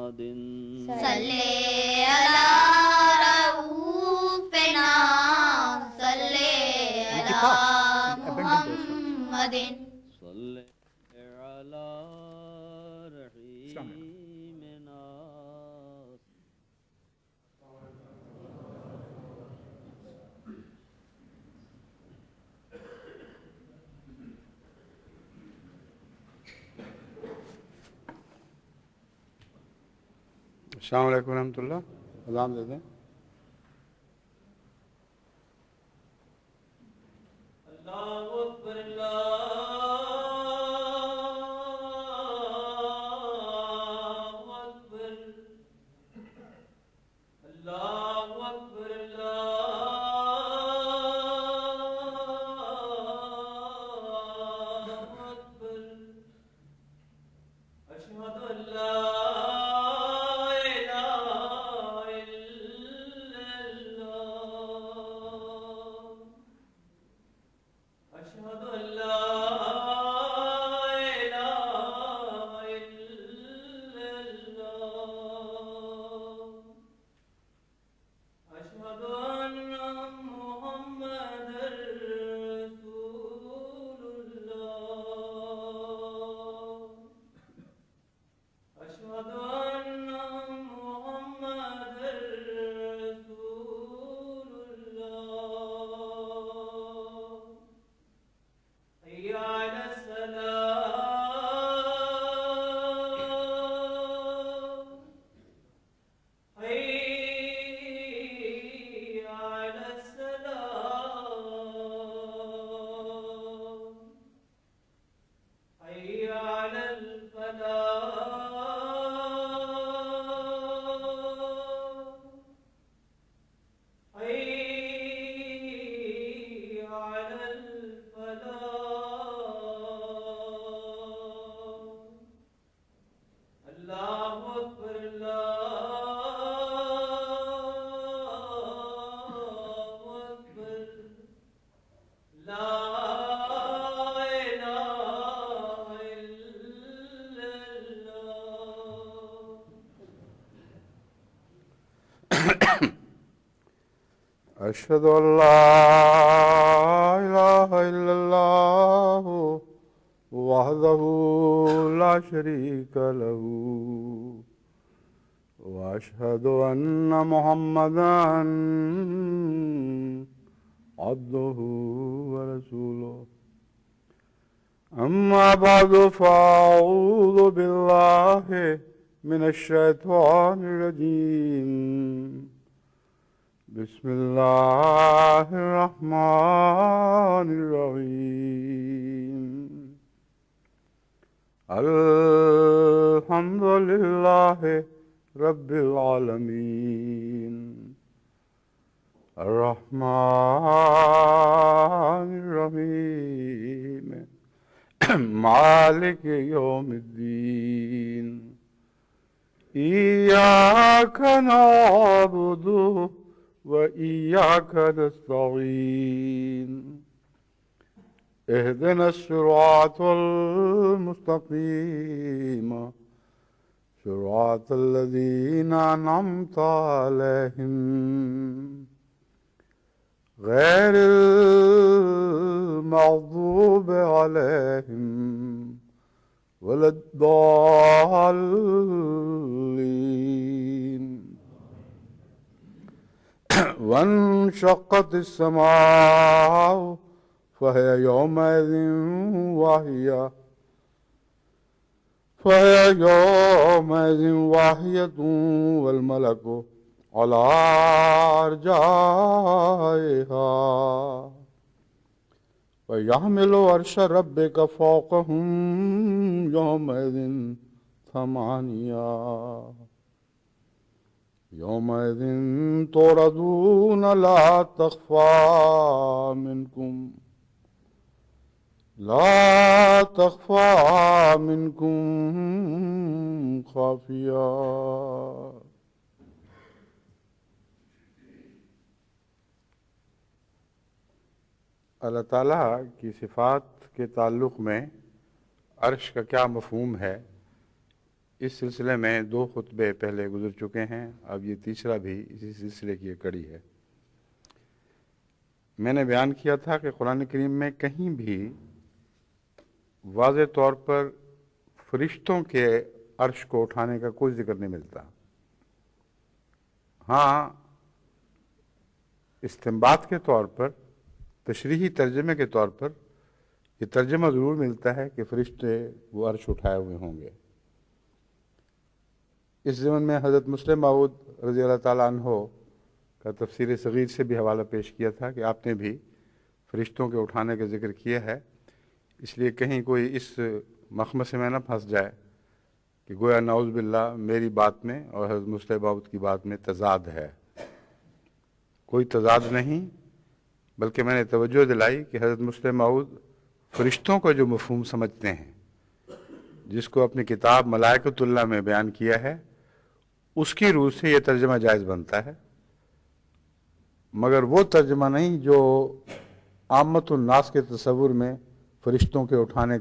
محمد صلی علی رؤوفنا صلی علی محمد صلی علی رحیمنا. السلام علیکم ورحمۃ اللہ. اذان دے دیں. اللہ اکبر اللہ اکبر اللہ اکبر اللہ اکبر. اشہد ان لا الہ الا اللہ. اشہد ان لا الہ الا اللہ. اشہد ان محمد رسول اللہ. اشہد ان محمد رسول اللہ. حی علی الصلاۃ. حی علی الصلاۃ. حی علی الفلاح. حی علی الفلاح. اللہ اکبر اللہ اکبر. لا الہ الا اللہ. اشہد ان لا الہ الا اللہ وحدہ لا شریک لہ واشہد ان محمدا عبدہ ورسولہ. اما بعد فاعوذ باللہ من الشیطان الرجیم. بسم اللہ الرحمن الرحیم. الحمد للہ رب العالمین. الرحمن الرحیم مالک یوم الدین. ایاک نعبد وإياك نستعين. اهدنا الصراط المستقيم صراط الذين أنعمت عليهم غير المغضوب عليهم ولا الضالين. وانشقت السماء فهي يومئذ واهية والملك على أرجائها ويحمل عرش ربك فوقهم يومئذ ثمانية. يومئذ تعرضون لا تخفى منكم خافية. اللہ تعالیٰ کی صفات کے تعلق میں عرش کا کیا مفہوم ہے، اس سلسلے میں 2 خطبے پہلے گزر چکے ہیں، اب یہ تیسرا بھی اسی سلسلے کی ایک کڑی ہے۔ میں نے بیان کیا تھا کہ قرآن کریم میں کہیں بھی واضح طور پر فرشتوں کے عرش کو اٹھانے کا کوئی ذکر نہیں ملتا۔ ہاں، استنباط کے طور پر، تشریحی ترجمے کے طور پر یہ ترجمہ ضرور ملتا ہے کہ فرشتے وہ عرش اٹھائے ہوئے ہوں گے۔ اس ضمن میں حضرت مسلم موعود رضی اللہ تعالیٰ عنہ کا تفسیر صغیر سے بھی حوالہ پیش کیا تھا کہ آپ نے بھی فرشتوں کے اٹھانے کا ذکر کیا ہے، اس لیے کہیں کوئی اس مخمصے میں نہ پھنس جائے کہ گویا نعوذ باللہ میری بات میں اور حضرت مسلم موعود کی بات میں تضاد ہے۔ کوئی تضاد نہیں، بلکہ میں نے توجہ دلائی کہ حضرت مسلم موعود فرشتوں کا جو مفہوم سمجھتے ہیں، جس کو اپنی کتاب ملائکۃ اللہ میں بیان کیا ہے، اس کی روح سے یہ ترجمہ جائز بنتا ہے، مگر وہ ترجمہ نہیں جو عامت الناس کے تصور میں فرشتوں کے اٹھانے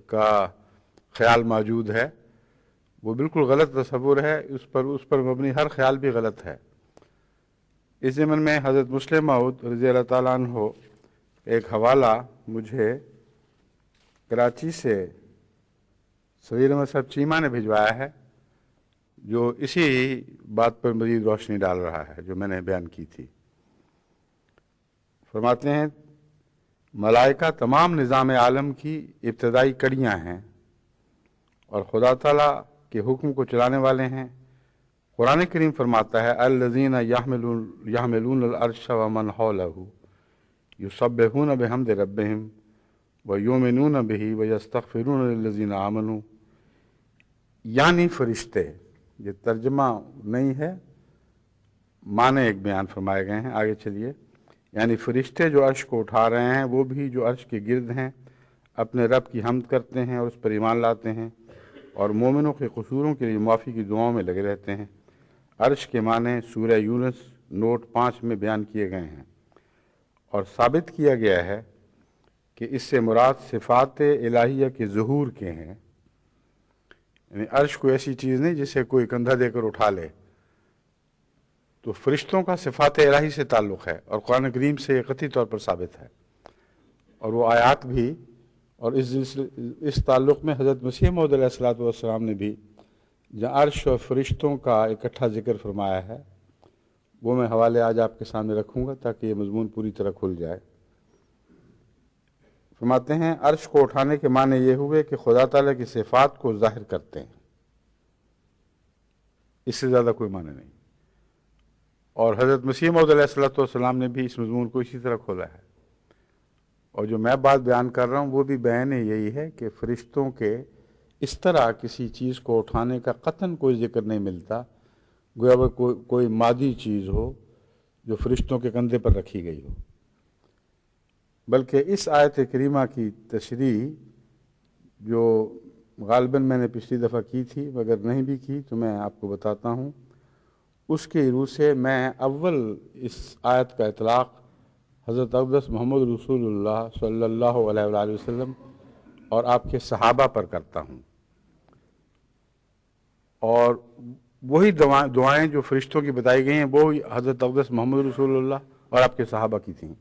کا خیال موجود ہے۔ وہ بالکل غلط تصور ہے، اس پر مبنی ہر خیال بھی غلط ہے۔ اس ضمن میں حضرت مسلم موعود رضی اللہ تعالیٰ عنہ ایک حوالہ مجھے کراچی سے سعید احمد صاحب چیمہ نے بھجوایا ہے، جو اسی بات پر مزید روشنی ڈال رہا ہے جو میں نے بیان کی تھی۔ فرماتے ہیں ملائکہ تمام نظام عالم کی ابتدائی کڑیاں ہیں اور خدا تعالیٰ کے حکم کو چلانے والے ہیں۔ قرآن کریم فرماتا ہے الذین یحملون العرش ومن حولہ یسبحون بحمد ربہم ویؤمنون بہ ویستغفرون للذین آمنوا، یعنی فرشتے۔ یہ ترجمہ نہیں ہے، معنی ایک بیان فرمائے گئے ہیں، آگے چلیے۔ یعنی فرشتے جو عرش کو اٹھا رہے ہیں وہ بھی جو عرش کے گرد ہیں اپنے رب کی حمد کرتے ہیں اور اس پر ایمان لاتے ہیں اور مومنوں کے قصوروں کے لیے معافی کی دعاؤں میں لگے رہتے ہیں۔ عرش کے معنی سورہ یونس نوٹ 5 میں بیان کیے گئے ہیں اور ثابت کیا گیا ہے کہ اس سے مراد صفات الہیہ کے ظہور کے ہیں۔ یعنی عرش کوئی ایسی چیز نہیں جسے کوئی کندھا دے کر اٹھا لے، تو فرشتوں کا صفات الہی سے تعلق ہے اور قرآن کریم سے یہ قطعی طور پر ثابت ہے، اور وہ آیات بھی، اور اس تعلق میں حضرت مسیح موعود علیہ الصلوۃ والسلام نے بھی جہاں عرش اور فرشتوں کا اکٹھا ذکر فرمایا ہے، وہ میں حوالے آج آپ کے سامنے رکھوں گا تاکہ یہ مضمون پوری طرح کھل جائے۔ فرماتے ہیں عرش کو اٹھانے کے معنی یہ ہوئے کہ خدا تعالیٰ کی صفات کو ظاہر کرتے ہیں، اس سے زیادہ کوئی معنی نہیں۔ اور حضرت مسیح موعود علیہ الصلوۃ والسلام نے بھی اس مضمون کو اسی طرح کھولا ہے، اور جو میں بات بیان کر رہا ہوں وہ بھی بیان یہی ہے کہ فرشتوں کے اس طرح کسی چیز کو اٹھانے کا قطعاً کوئی ذکر نہیں ملتا، گویا وہ کوئی مادی چیز ہو جو فرشتوں کے کندھے پر رکھی گئی ہو، بلکہ اس آیت کریمہ کی تشریح جو غالباً میں نے پچھلی دفعہ کی تھی مگر نہیں بھی کی تو میں آپ کو بتاتا ہوں، اس کے روح سے میں اول اس آیت کا اطلاق حضرت اقدس محمد رسول اللہ صلی اللہ علیہ وآلہ وسلم اور آپ کے صحابہ پر کرتا ہوں، اور وہی دعائیں جو فرشتوں کی بتائی گئی ہیں وہی حضرت اقدس محمد رسول اللہ اور آپ کے صحابہ کی تھیں،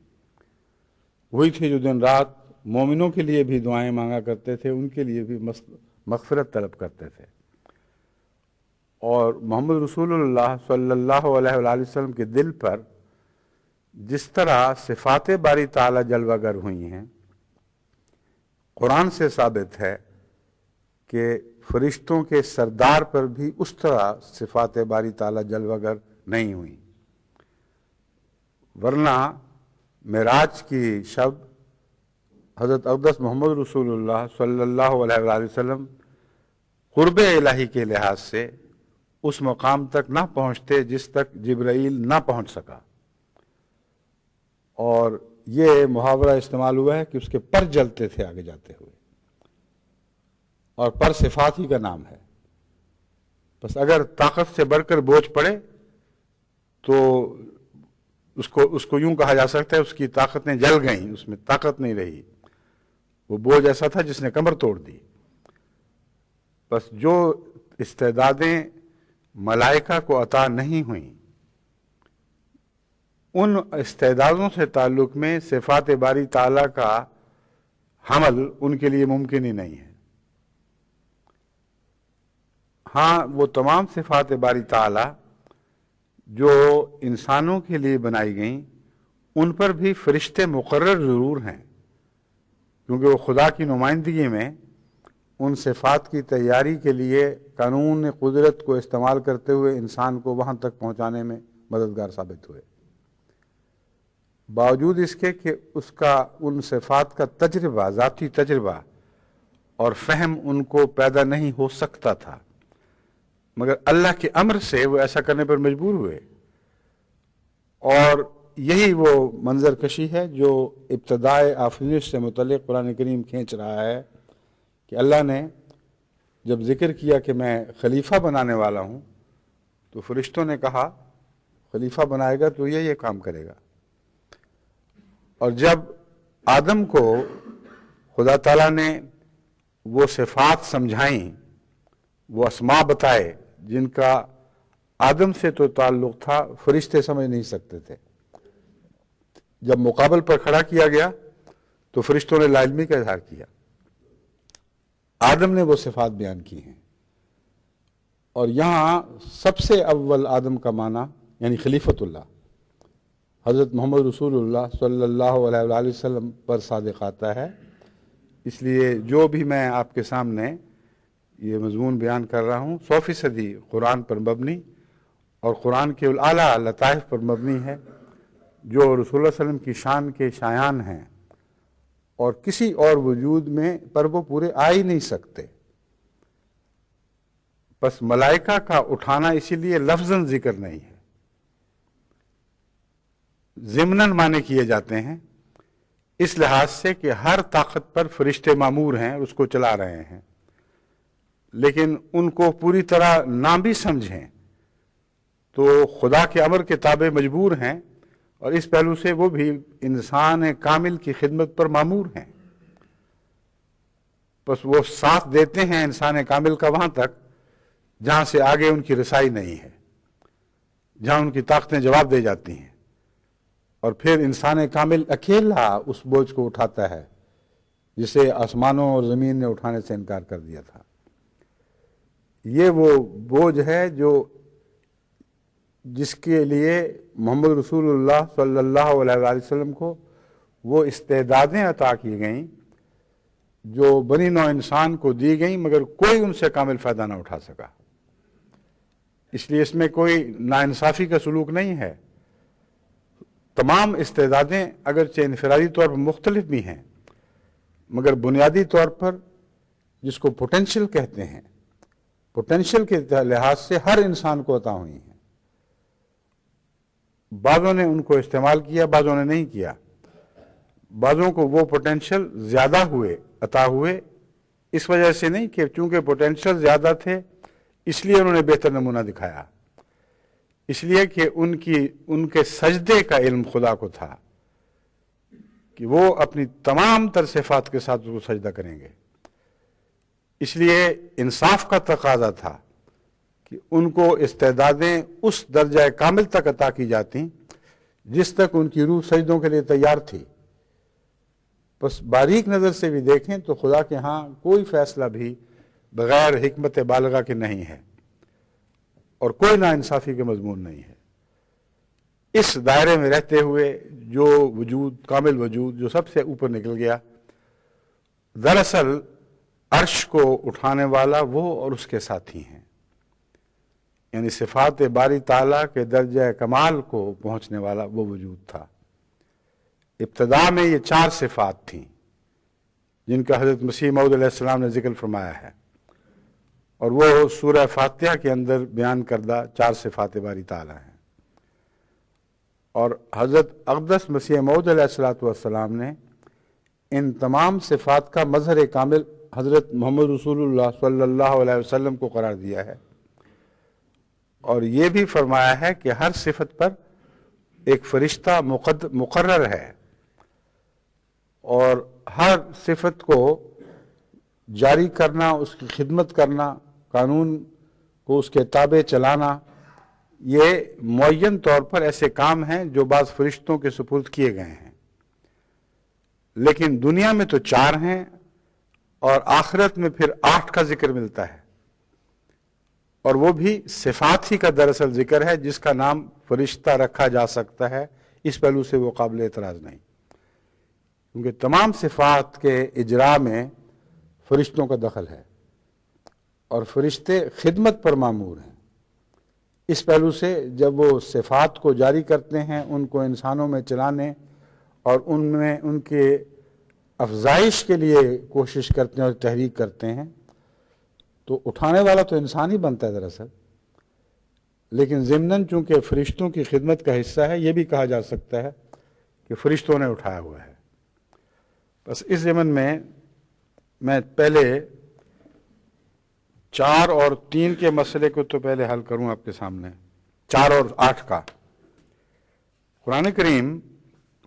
وہی تھے جو دن رات مومنوں کے لیے بھی دعائیں مانگا کرتے تھے، ان کے لیے بھی مغفرت طلب کرتے تھے۔ اور محمد رسول اللہ صلی اللہ علیہ وآلہ وسلم کے دل پر جس طرح صفات باری تعالیٰ جلوہ گر ہوئی ہیں، قرآن سے ثابت ہے کہ فرشتوں کے سردار پر بھی اس طرح صفات باری تعالیٰ جلوہ گر نہیں ہوئیں، ورنہ معراج کی شب حضرت اقدس محمد رسول اللہ صلی اللہ علیہ وآلہ وسلم قرب الہی کے لحاظ سے اس مقام تک نہ پہنچتے جس تک جبرائیل نہ پہنچ سکا، اور یہ محاورہ استعمال ہوا ہے کہ اس کے پر جلتے تھے آگے جاتے ہوئے، اور پر صفات ہی کا نام ہے۔ بس اگر طاقت سے بڑھ کر بوجھ پڑے تو اس کو یوں کہا جا سکتا ہے اس کی طاقتیں جل گئیں، اس میں طاقت نہیں رہی، وہ بوجھ ایسا تھا جس نے کمر توڑ دی۔ بس جو استعدادیں ملائکہ کو عطا نہیں ہوئیں، ان استعدادوں سے تعلق میں صفات باری تعالیٰ کا حمل ان کے لیے ممکن ہی نہیں ہے۔ ہاں، وہ تمام صفات باری تعالیٰ جو انسانوں کے لیے بنائی گئیں، ان پر بھی فرشتے مقرر ضرور ہیں، کیونکہ وہ خدا کی نمائندگی میں ان صفات کی تیاری کے لیے قانون قدرت کو استعمال کرتے ہوئے انسان کو وہاں تک پہنچانے میں مددگار ثابت ہوئے۔ باوجود اس کے کہ اس کا ان صفات کا تجربہ، ذاتی تجربہ اور فہم ان کو پیدا نہیں ہو سکتا تھا، مگر اللہ کے امر سے وہ ایسا کرنے پر مجبور ہوئے۔ اور یہی وہ منظر کشی ہے جو ابتدائے آفرینش سے متعلق قرآن کریم کھینچ رہا ہے کہ اللہ نے جب ذکر کیا کہ میں خلیفہ بنانے والا ہوں، تو فرشتوں نے کہا خلیفہ بنائے گا تو یہ کام کرے گا۔ اور جب آدم کو خدا تعالیٰ نے وہ صفات سمجھائیں، وہ اسماء بتائے جن کا آدم سے تو تعلق تھا، فرشتے سمجھ نہیں سکتے تھے۔ جب مقابل پر کھڑا کیا گیا تو فرشتوں نے لا علمی کا اظہار کیا، آدم نے وہ صفات بیان کی ہیں۔ اور یہاں سب سے اول آدم کا معنی یعنی خلیفۃ اللہ، حضرت محمد رسول اللہ صلی اللہ علیہ وآلہ وسلم پر صادق آتا ہے۔ اس لیے جو بھی میں آپ کے سامنے یہ مضمون بیان کر رہا ہوں 100% قرآن پر مبنی اور قرآن کے اعلیٰ لطائف پر مبنی ہے، جو رسول اللہ صلی اللہ علیہ وسلم کی شان کے شایان ہیں، اور کسی اور وجود میں پر وہ پورے آ ہی نہیں سکتے۔ بس ملائکہ کا اٹھانا اسی لیے لفظاً ذکر نہیں ہے، ضمناً معنی کیے جاتے ہیں، اس لحاظ سے کہ ہر طاقت پر فرشتے مامور ہیں، اس کو چلا رہے ہیں، لیکن ان کو پوری طرح نہ بھی سمجھیں تو خدا کے امر کے تابع مجبور ہیں، اور اس پہلو سے وہ بھی انسان کامل کی خدمت پر مامور ہیں۔ بس وہ ساتھ دیتے ہیں انسان کامل کا وہاں تک جہاں سے آگے ان کی رسائی نہیں ہے، جہاں ان کی طاقتیں جواب دے جاتی ہیں، اور پھر انسان کامل اکیلا اس بوجھ کو اٹھاتا ہے جسے آسمانوں اور زمین نے اٹھانے سے انکار کر دیا تھا۔ یہ وہ بوجھ ہے جس کے لیے محمد رسول اللہ صلی اللہ علیہ وآلہ وسلم کو وہ استعدادیں عطا کی گئیں جو بنی نوع انسان کو دی گئیں، مگر کوئی ان سے کامل فائدہ نہ اٹھا سکا۔ اس لیے اس میں کوئی ناانصافی کا سلوک نہیں ہے۔ تمام استعدادیں اگرچہ انفرادی طور پر مختلف بھی ہیں، مگر بنیادی طور پر جس کو پوٹینشل کہتے ہیں، پوٹینشل کے لحاظ سے ہر انسان کو عطا ہوئی ہیں۔ بعضوں نے ان کو استعمال کیا، بعضوں نے نہیں کیا۔ بعضوں کو وہ پوٹینشل زیادہ عطا ہوئے، اس وجہ سے نہیں کہ چونکہ پوٹینشل زیادہ تھے اس لیے انہوں نے بہتر نمونہ دکھایا، اس لیے کہ ان کے سجدے کا علم خدا کو تھا کہ وہ اپنی تمام تر صفات کے ساتھ اس کو سجدہ کریں گے۔ اس لیے انصاف کا تقاضا تھا کہ ان کو استعدادیں اس درجہ کامل تک عطا کی جاتی جس تک ان کی روح سجدوں کے لیے تیار تھی۔ بس باریک نظر سے بھی دیکھیں تو خدا کے ہاں کوئی فیصلہ بھی بغیر حکمت بالغہ کے نہیں ہے، اور کوئی ناانصافی کے مضمون نہیں ہے۔ اس دائرے میں رہتے ہوئے جو وجود، کامل وجود جو سب سے اوپر نکل گیا، دراصل عرش کو اٹھانے والا وہ اور اس کے ساتھی ہیں، یعنی صفات باری تعالیٰ کے درجہ کمال کو پہنچنے والا وہ وجود تھا۔ ابتدا میں یہ 4 صفات تھیں جن کا حضرت مسیح موعود علیہ السلام نے ذکر فرمایا ہے، اور وہ سورہ فاتحہ کے اندر بیان کردہ 4 صفات باری تعالیٰ ہیں۔ اور حضرت اقدس مسیح موعود علیہ السلام نے ان تمام صفات کا مظہر کامل حضرت محمد رسول اللہ صلی اللہ علیہ وسلم کو قرار دیا ہے، اور یہ بھی فرمایا ہے کہ ہر صفت پر ایک فرشتہ مقرر ہے، اور ہر صفت کو جاری کرنا، اس کی خدمت کرنا قانون کو اس کے تابع چلانا، یہ معین طور پر ایسے کام ہیں جو بعض فرشتوں کے سپرد کیے گئے ہیں، لیکن دنیا میں تو 4 ہیں اور آخرت میں پھر 8 کا ذکر ملتا ہے، اور وہ بھی صفات ہی کا دراصل ذکر ہے، جس کا نام فرشتہ رکھا جا سکتا ہے، اس پہلو سے وہ قابل اعتراض نہیں، کیونکہ تمام صفات کے اجرا میں فرشتوں کا دخل ہے اور فرشتے خدمت پر مامور ہیں۔ اس پہلو سے جب وہ صفات کو جاری کرتے ہیں، ان کو انسانوں میں چلانے اور ان میں ان کے افزائش کے لیے کوشش کرتے ہیں اور تحریک کرتے ہیں، تو اٹھانے والا تو انسان ہی بنتا ہے دراصل، لیکن ضمناً چونکہ فرشتوں کی خدمت کا حصہ ہے، یہ بھی کہا جا سکتا ہے کہ فرشتوں نے اٹھایا ہوا ہے۔ بس اس ضمن میں پہلے 4 اور 3 کے مسئلے کو تو پہلے حل کروں آپ کے سامنے، 4 اور 8 کا۔ قرآن کریم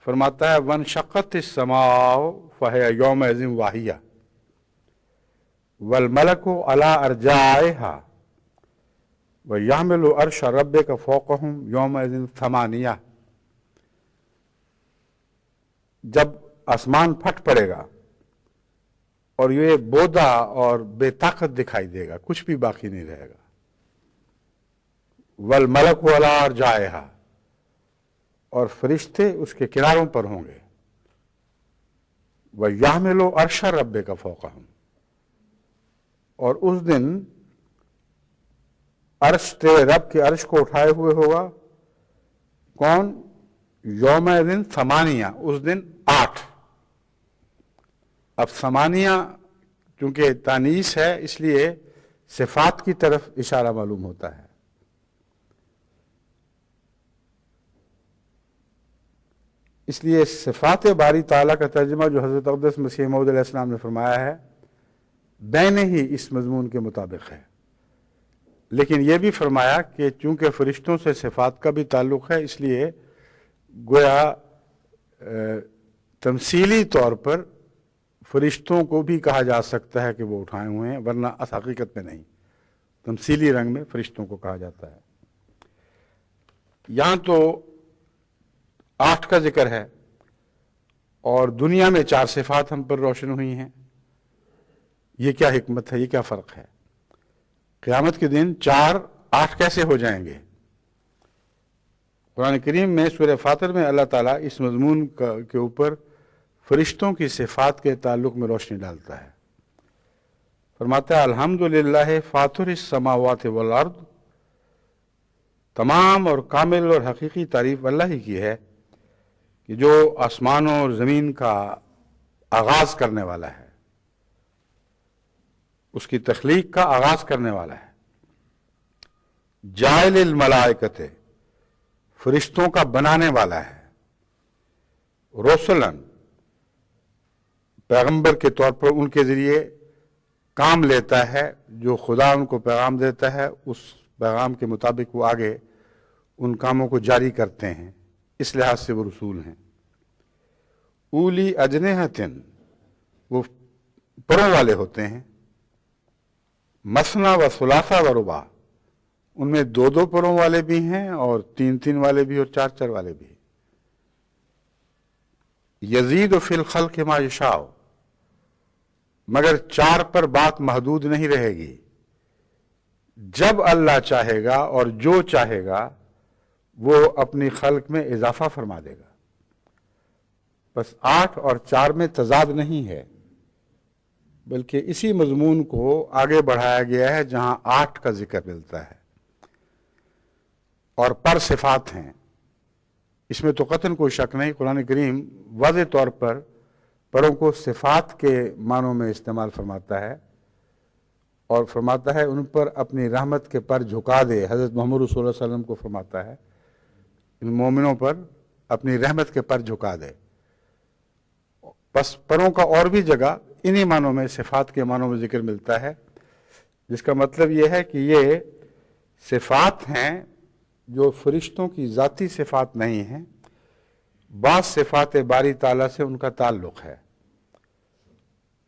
فرماتا ہے وَانشَقَّتِ السَّمَاءُ فَهِيَ يَوْمَئِذٍ وَاهِيَةٌ وَالْمَلَكُ عَلَىٰ أَرْجَائِهَا وَيَحْمِلُ عَرْشَ رَبِّكَ فَوْقَهُمْ يَوْمَئِذٍ ثَمَانِيَةٌ، جب آسمان پھٹ پڑے گا اور یہ بودا اور بے طاقت دکھائی دے گا، کچھ بھی باقی نہیں رہے گا۔ وَالْمَلَكُ عَلَىٰ أَرْجَائِهَا، اور فرشتے اس کے کناروں پر ہوں گے۔ وَيَحْمِلُ عَرْشَ رَبِّكَ فَوْقَهُمْ، اور اس دن عرش تیرے رب کے عرش کو اٹھائے ہوئے ہوگا۔ کون؟ یومئذ ثمانیہ، اس دن 8۔ اب ثمانیہ چونکہ تانیث ہے، اس لیے صفات کی طرف اشارہ معلوم ہوتا ہے۔ اس لیے صفات باری تعالیٰ کا ترجمہ جو حضرت اقدس مسیح موعود علیہ السلام نے فرمایا ہے، بین ہی اس مضمون کے مطابق ہے، لیکن یہ بھی فرمایا کہ چونکہ فرشتوں سے صفات کا بھی تعلق ہے، اس لیے گویا تمثیلی طور پر فرشتوں کو بھی کہا جا سکتا ہے کہ وہ اٹھائے ہوئے ہیں، ورنہ حقیقت میں نہیں، تمثیلی رنگ میں فرشتوں کو کہا جاتا ہے۔ یہاں تو 8 کا ذکر ہے اور دنیا میں 4 صفات ہم پر روشن ہوئی ہیں۔ یہ کیا حکمت ہے، یہ کیا فرق ہے؟ قیامت کے دن 4 8 کیسے ہو جائیں گے؟ قرآن کریم میں سورہ فاطر میں اللہ تعالیٰ اس مضمون کے اوپر فرشتوں کی صفات کے تعلق میں روشنی ڈالتا ہے۔ فرماتا ہے الحمدللہ فاطر السماوات والارض، تمام اور کامل اور حقیقی تعریف اللہ ہی کی ہے کہ جو آسمانوں اور زمین کا آغاز کرنے والا ہے، اس کی تخلیق کا آغاز کرنے والا ہے۔ جاعل الملائکۃ، فرشتوں کا بنانے والا ہے۔ رسلاً، پیغمبر کے طور پر ان کے ذریعے کام لیتا ہے، جو خدا ان کو پیغام دیتا ہے اس پیغام کے مطابق وہ آگے ان کاموں کو جاری کرتے ہیں، اس لحاظ سے وہ رسول ہیں۔ اولی اجنحۃ، وہ پروں والے ہوتے ہیں۔ مثنی و ثلاثہ و رباع، ان میں 2 پروں والے بھی ہیں اور 3 والے بھی اور 4 والے بھی۔ یزید فی الخلق ما یشاء، مگر 4 پر بات محدود نہیں رہے گی، جب اللہ چاہے گا اور جو چاہے گا وہ اپنی خلق میں اضافہ فرما دے گا۔ بس 8 اور 4 میں تضاد نہیں ہے، بلکہ اسی مضمون کو آگے بڑھایا گیا ہے جہاں 8 کا ذکر ملتا ہے اور پر صفات ہیں۔ اس میں تو قطعاً کوئی شک نہیں، قرآن کریم واضح طور پر پروں کو صفات کے معنوں میں استعمال فرماتا ہے اور فرماتا ہے ان پر اپنی رحمت کے پر جھکا دے۔ حضرت محمد رسول اللہ علیہ وسلم کو فرماتا ہے ان مومنوں پر اپنی رحمت کے پر جھکا دے۔ بس پروں کا اور بھی جگہ انہی معنوں میں، صفات کے معنوں میں ذکر ملتا ہے، جس کا مطلب یہ ہے کہ یہ صفات ہیں جو فرشتوں کی ذاتی صفات نہیں ہیں، بعض صفات باری تعالیٰ سے ان کا تعلق ہے۔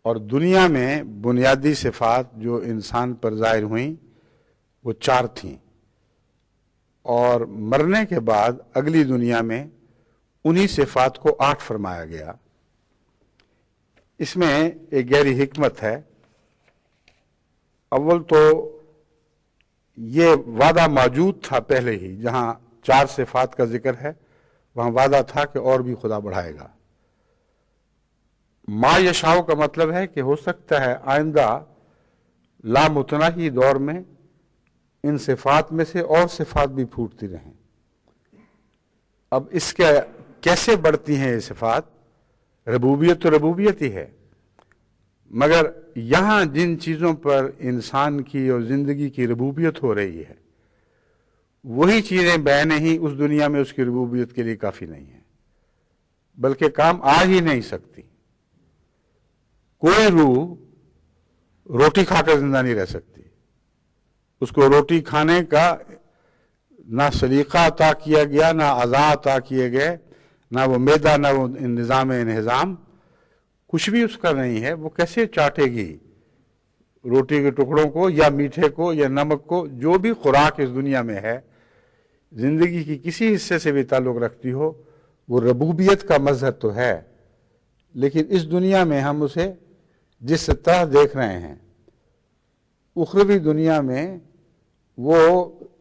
اور دنیا میں بنیادی صفات جو انسان پر ظاہر ہوئیں وہ 4 تھیں، اور مرنے کے بعد اگلی دنیا میں انہی صفات کو 8 فرمایا گیا۔ اس میں ایک گہری حکمت ہے۔ اول تو یہ وعدہ موجود تھا پہلے ہی، جہاں 4 صفات کا ذکر ہے وہاں وعدہ تھا کہ اور بھی خدا بڑھائے گا۔ ما یشاء کا مطلب ہے کہ ہو سکتا ہے آئندہ لامتناہی دور میں ان صفات میں سے اور صفات بھی پھوٹتی رہیں۔ اب اس کے کیسے بڑھتی ہیں یہ صفات؟ ربوبیت تو ربوبیت ہی ہے، مگر یہاں جن چیزوں پر انسان کی اور زندگی کی ربوبیت ہو رہی ہے وہی چیزیں بیان ہی اس دنیا میں اس کی ربوبیت کے لیے کافی نہیں ہیں، بلکہ کام آ ہی نہیں سکتی۔ کوئی روح روٹی کھا کر زندہ نہیں رہ سکتی، اس کو روٹی کھانے کا نہ سلیقہ عطا کیا گیا، نہ اعضاء عطا کیے گئے، نہ وہ معدہ، نہ وہ نظام انہضام، کچھ بھی اس کا نہیں ہے۔ وہ کیسے چاٹے گی روٹی کے ٹکڑوں کو یا میٹھے کو یا نمک کو؟ جو بھی خوراک اس دنیا میں ہے، زندگی کی کسی حصے سے بھی تعلق رکھتی ہو، وہ ربوبیت کا مظہر تو ہے، لیکن اس دنیا میں ہم اسے جس طرح دیکھ رہے ہیں، اخروی دنیا میں وہ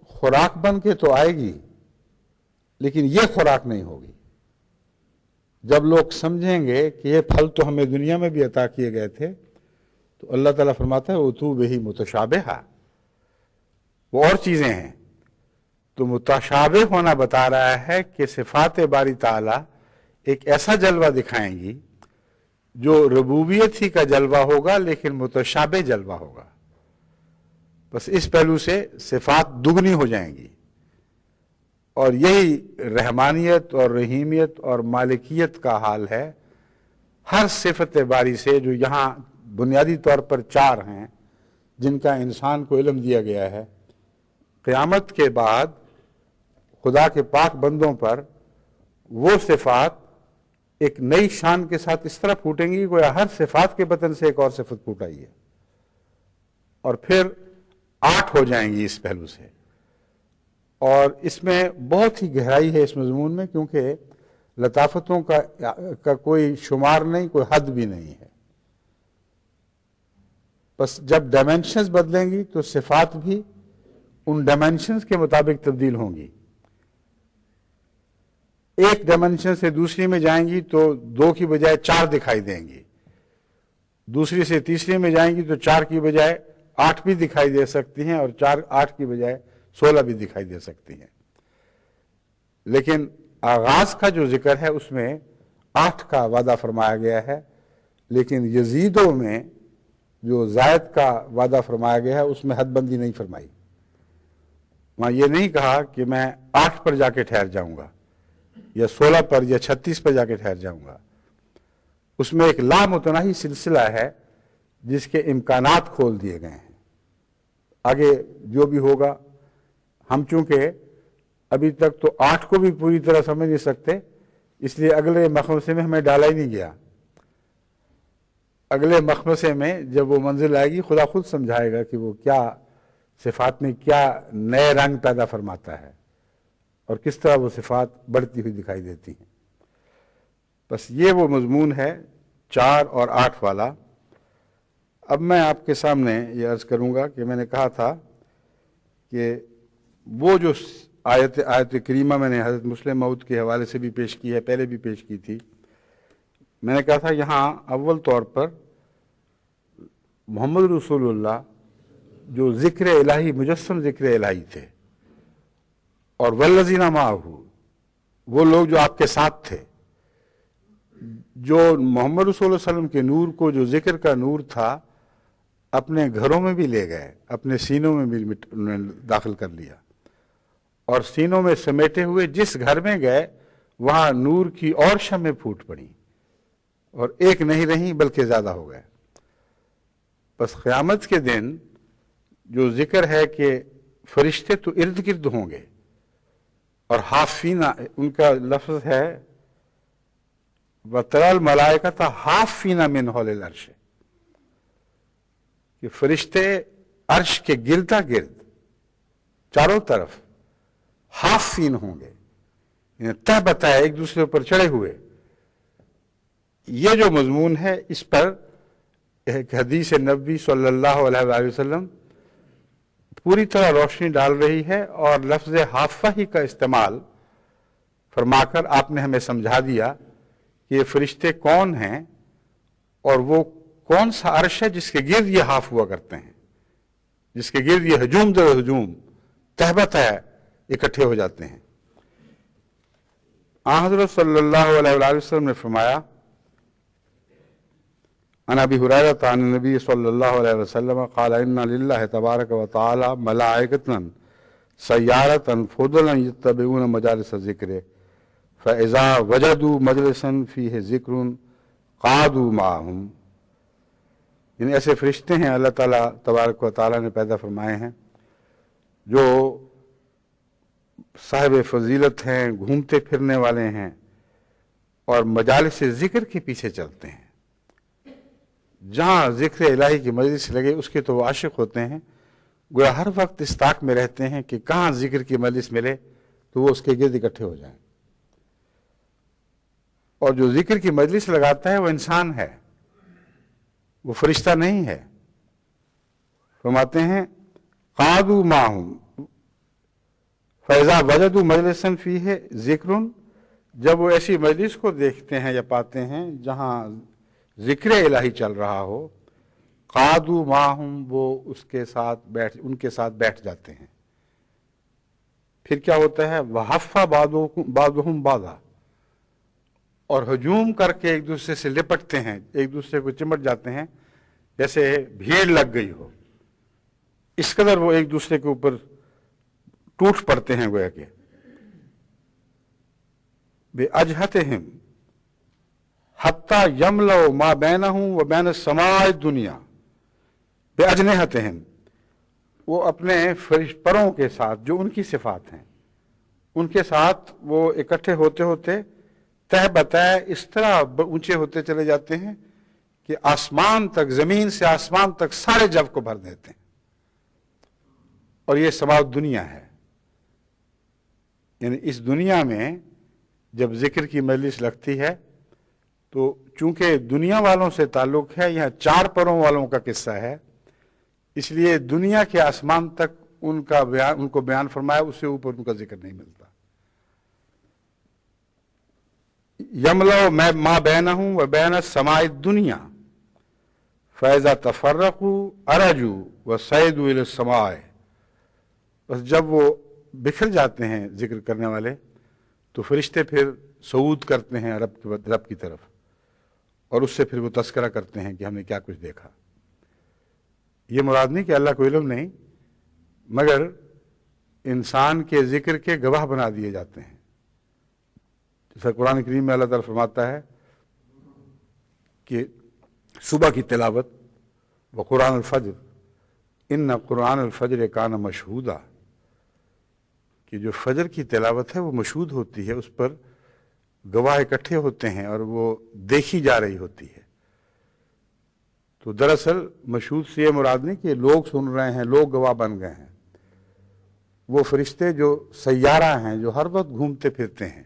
خوراک بن کے تو آئے گی، لیکن یہ خوراک نہیں ہوگی۔ جب لوگ سمجھیں گے کہ یہ پھل تو ہمیں دنیا میں بھی عطا کیے گئے تھے، تو اللہ تعالیٰ فرماتا ہے اُتُوا بِہِ مُتَشَابِهًا، وہ اور چیزیں ہیں۔ تو متشابہ ہونا بتا رہا ہے کہ صفات باری تعالیٰ ایک ایسا جلوہ دکھائیں گی جو ربوبیت ہی کا جلوہ ہوگا، لیکن متشابہ جلوہ ہوگا۔ بس اس پہلو سے صفات دگنی ہو جائیں گی، اور یہی رحمانیت اور رحیمیت اور مالکیت کا حال ہے ہر صفت باری سے، جو یہاں بنیادی طور پر 4 ہیں جن کا انسان کو علم دیا گیا ہے۔ قیامت کے بعد خدا کے پاک بندوں پر وہ صفات ایک نئی شان کے ساتھ اس طرح پھوٹیں گی گویا ہر صفات کے بطن سے ایک اور صفت پھوٹ آئی ہے، اور پھر 8 ہو جائیں گی اس پہلو سے۔ اور اس میں بہت ہی گہرائی ہے اس مضمون میں، کیونکہ لطافتوں کا کوئی شمار نہیں، کوئی حد بھی نہیں ہے۔ بس جب ڈائمینشنز بدلیں گی تو صفات بھی ان ڈائمینشنز کے مطابق تبدیل ہوں گی۔ ایک ڈائمینشن سے دوسری میں جائیں گی تو 2 کی بجائے 4 دکھائی دیں گی، دوسری سے تیسری میں جائیں گی تو 4 کی بجائے 8 بھی دکھائی دے سکتی ہیں، اور 8 کی بجائے 16 بھی دکھائی دے سکتی ہیں۔ لیکن آغاز کا جو ذکر ہے اس میں 8 کا وعدہ فرمایا گیا ہے، لیکن یزیدوں میں جو زائد کا وعدہ فرمایا گیا ہے اس میں حد بندی نہیں فرمائی۔ وہاں یہ نہیں کہا کہ میں 8 پر جا کے ٹھہر جاؤں گا، یا 16 پر یا 36 پر جا کے ٹھہر جاؤں گا۔ اس میں ایک لامتناہی سلسلہ ہے جس کے امکانات کھول دیے گئے ہیں۔ آگے جو بھی ہوگا، ہم چونکہ ابھی تک تو 8 کو بھی پوری طرح سمجھ نہیں سکتے، اس لیے اگلے مخمصے میں ہمیں ڈالا ہی نہیں گیا۔ اگلے مخمصے میں جب وہ منزل آئے گی خدا خود سمجھائے گا کہ وہ کیا صفات میں کیا نئے رنگ پیدا فرماتا ہے، اور کس طرح وہ صفات بڑھتی ہوئی دکھائی دیتی ہیں۔ بس یہ وہ مضمون ہے 4 اور 8 والا۔ اب میں آپ کے سامنے یہ عرض کروں گا کہ میں نے کہا تھا کہ وہ جو آیت کریمہ میں نے حضرت مسلم موعود کے حوالے سے بھی پیش کی ہے، پہلے بھی پیش کی تھی۔ میں نے کہا تھا یہاں اول طور پر محمد رسول اللہ جو ذکر الہی، مجسم ذکر الہی تھے، اور والذین معہ، وہ لوگ جو آپ کے ساتھ تھے، جو محمد رسول اللہ علیہ وسلم کے نور کو، جو ذکر کا نور تھا، اپنے گھروں میں بھی لے گئے، اپنے سینوں میں بھی انہوں نے داخل کر لیا، اور سینوں میں سمیٹے ہوئے جس گھر میں گئے وہاں نور کی اور شمعیں پھوٹ پڑیں، اور ایک نہیں رہیں بلکہ زیادہ ہو گئے۔ بس قیامت کے دن جو ذکر ہے کہ فرشتے تو ارد گرد ہوں گے، اور حافین، ان کا لفظ ہے وَتَرَى الْمَلَائِكَةَ حَافِّينَ مِنْ حَوْلِ الْعَرْشِ، کہ فرشتے عرش کے گردا گرد چاروں طرف حافین ہوں گے، یعنی تہ بتہ ایک دوسرے پر چڑھے ہوئے. یہ جو مضمون ہے اس پر ایک حدیث نبوی صلی اللہ علیہ وآلہ وسلم پوری طرح روشنی ڈال رہی ہے، اور لفظ حافہ ہی کا استعمال فرما کر آپ نے ہمیں سمجھا دیا کہ یہ فرشتے کون ہیں اور وہ کون سا عرش ہے جس کے گرد یہ حاف ہوا کرتے ہیں، جس کے گرد یہ ہجوم در ہجوم تہبت ہے اکٹھے ہو جاتے ہیں. آن حضرت صلی اللہ علیہ وآلہ وسلم نے فرمایا عن ابی ہریرہ عن النبی صلی اللہ علیہ وسلم قال ان للہ تبارک و تعالی ملائکۃ سیارۃ فضلا یتبعون مجالس الذکر فاذا وجدوا مجلسا فیہ ذکر قعدوا معهم. یعنی ایسے فرشتے ہیں اللہ تعالیٰ تبارک و تعالیٰ نے پیدا فرمائے ہیں جو صاحب فضیلت ہیں، گھومتے پھرنے والے ہیں اور مجالس ذکر کے پیچھے چلتے ہیں. جہاں ذکر الہی کی مجلس لگے اس کے تو وہ عاشق ہوتے ہیں، گویا ہر وقت اس طاق میں رہتے ہیں کہ کہاں ذکر کی مجلس ملے تو وہ اس کے گرد اکٹھے ہو جائیں. اور جو ذکر کی مجلس لگاتا ہے وہ انسان ہے، وہ فرشتہ نہیں ہے. فرماتے ہیں قعدوا معهم فاذا وجدوا مجلسا فیہ ذکر، جب وہ ایسی مجلس کو دیکھتے ہیں یا پاتے ہیں جہاں ذکر الہی چل رہا ہو، قعدوا معهم، وہ ان کے ساتھ بیٹھ جاتے ہیں. پھر کیا ہوتا ہے وحف بعضهم بعضا، اور ہجوم کر کے ایک دوسرے سے لپٹتے ہیں، ایک دوسرے کو چمٹ جاتے ہیں جیسے بھیڑ لگ گئی ہو. اس قدر وہ ایک دوسرے کے اوپر ٹوٹ پڑتے ہیں گویا کہ بِأَجْهَتِهِمْ حَتَّى يَمْلَوْا مَا بَيْنَهُمْ وَبَيْنَ السَّمَاءِ الدُّنْيَا بِأَجْنِحَتِهِمْ. وہ اپنے پروں کے ساتھ جو ان کی صفات ہیں ان کے ساتھ وہ اکٹھے ہوتے ہوتے تہ بتہ اس طرح اونچے ہوتے چلے جاتے ہیں کہ آسمان تک، زمین سے آسمان تک سارے جو کو بھر دیتے ہیں. اور یہ سماع دنیا ہے، یعنی اس دنیا میں جب ذکر کی مجلس لگتی ہے تو چونکہ دنیا والوں سے تعلق ہے، یہاں چار پروں والوں کا قصہ ہے، اس لیے دنیا کے آسمان تک ان کو بیان فرمایا، اس سے اوپر ان کا ذکر نہیں ملتا. یملؤ ما بینہم و بین السماء الدنیا فاذا تفرقوا عرجوا وصعدوا الى السماء. بس جب وہ بکھر جاتے ہیں ذکر کرنے والے تو فرشتے پھر صعود کرتے ہیں رب کی طرف، اور اس سے پھر وہ تذکرہ کرتے ہیں کہ ہم نے کیا کچھ دیکھا. یہ مراد نہیں کہ اللہ کو علم نہیں، مگر انسان کے ذکر کے گواہ بنا دیے جاتے ہیں. جیسا قرآن کریم میں اللہ تعالیٰ فرماتا ہے کہ صبح کی تلاوت و قرآن الفجر ان قرآن الفجر کان مشہودا، کہ جو فجر کی تلاوت ہے وہ مشہود ہوتی ہے، اس پر گواہ اکٹھے ہوتے ہیں اور وہ دیکھی جا رہی ہوتی ہے. تو دراصل مشہود سے یہ مراد نہیں کہ لوگ سن رہے ہیں، لوگ گواہ بن گئے ہیں. وہ فرشتے جو سیارہ ہیں، جو ہر وقت گھومتے پھرتے ہیں.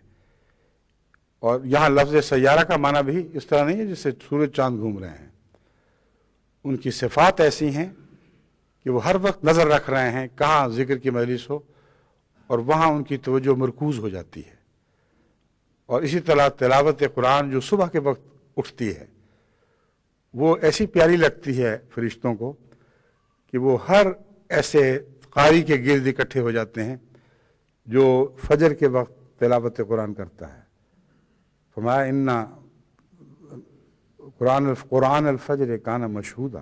اور یہاں لفظ سیارہ کا معنی بھی اس طرح نہیں ہے جس سے سورج چاند گھوم رہے ہیں. ان کی صفات ایسی ہیں کہ وہ ہر وقت نظر رکھ رہے ہیں کہاں ذکر کی مجلس ہو، اور وہاں ان کی توجہ مرکوز ہو جاتی ہے. اور اسی طرح تلاوت قرآن جو صبح کے وقت اٹھتی ہے وہ ایسی پیاری لگتی ہے فرشتوں کو کہ وہ ہر ایسے قاری کے گرد اکٹھے ہو جاتے ہیں جو فجر کے وقت تلاوت قرآن کرتا ہے. فرمایا ان قرآن الفجر کان مشہودا.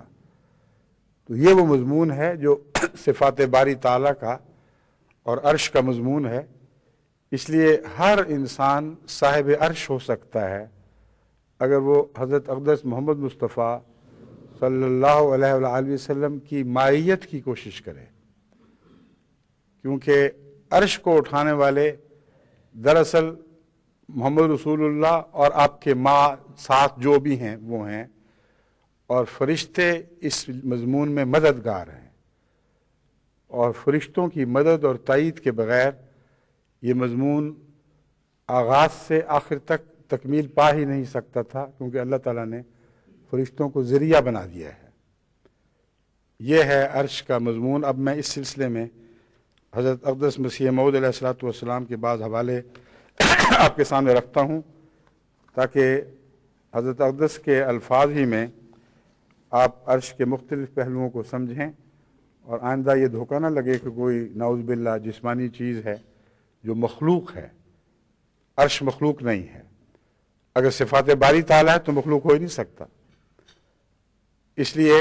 تو یہ وہ مضمون ہے جو صفات باری تعالیٰ کا اور عرش کا مضمون ہے. اس لیے ہر انسان صاحب عرش ہو سکتا ہے اگر وہ حضرت اقدس محمد مصطفیٰ صلی اللہ علیہ وآلہ وسلم کی مائیت کی کوشش کرے. کیونکہ عرش کو اٹھانے والے دراصل محمد رسول اللہ اور آپ کے ماں ساتھ جو بھی ہیں وہ ہیں، اور فرشتے اس مضمون میں مددگار ہیں، اور فرشتوں کی مدد اور تائید کے بغیر یہ مضمون آغاز سے آخر تک تکمیل پا ہی نہیں سکتا تھا، کیونکہ اللہ تعالیٰ نے فرشتوں کو ذریعہ بنا دیا ہے۔ یہ ہے عرش کا مضمون۔ اب میں اس سلسلے میں حضرت اقدس مسیح موعود علیہ الصلوۃ والسلام کے بعض حوالے آپ کے سامنے رکھتا ہوں، تاکہ حضرت اقدس کے الفاظ ہی میں آپ عرش کے مختلف پہلوؤں کو سمجھیں، اور آئندہ یہ دھوکہ نہ لگے کہ کوئی نعوذ باللہ جسمانی چیز ہے جو مخلوق ہے۔ عرش مخلوق نہیں ہے۔ اگر صفات باری تعالیٰ ہے تو مخلوق ہو ہی نہیں سکتا۔ اس لیے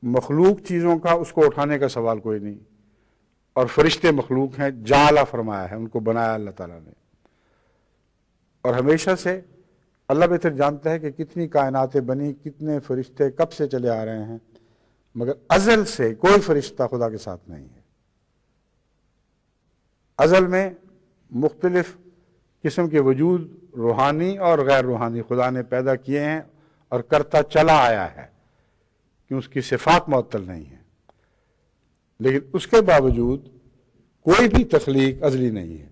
مخلوق چیزوں کا اس کو اٹھانے کا سوال کوئی نہیں، اور فرشتے مخلوق ہیں، جعلہ فرمایا ہے، ان کو بنایا اللہ تعالیٰ نے۔ اور ہمیشہ سے اللہ بہتر جانتا ہے کہ کتنی کائناتیں بنی، کتنے فرشتے کب سے چلے آ رہے ہیں، مگر ازل سے کوئی فرشتہ خدا کے ساتھ نہیں ہے۔ ازل میں مختلف قسم کے وجود روحانی اور غیر روحانی خدا نے پیدا کیے ہیں اور کرتا چلا آیا ہے، کہ اس کی صفات معطل نہیں ہیں، لیکن اس کے باوجود کوئی بھی تخلیق ازلی نہیں ہے۔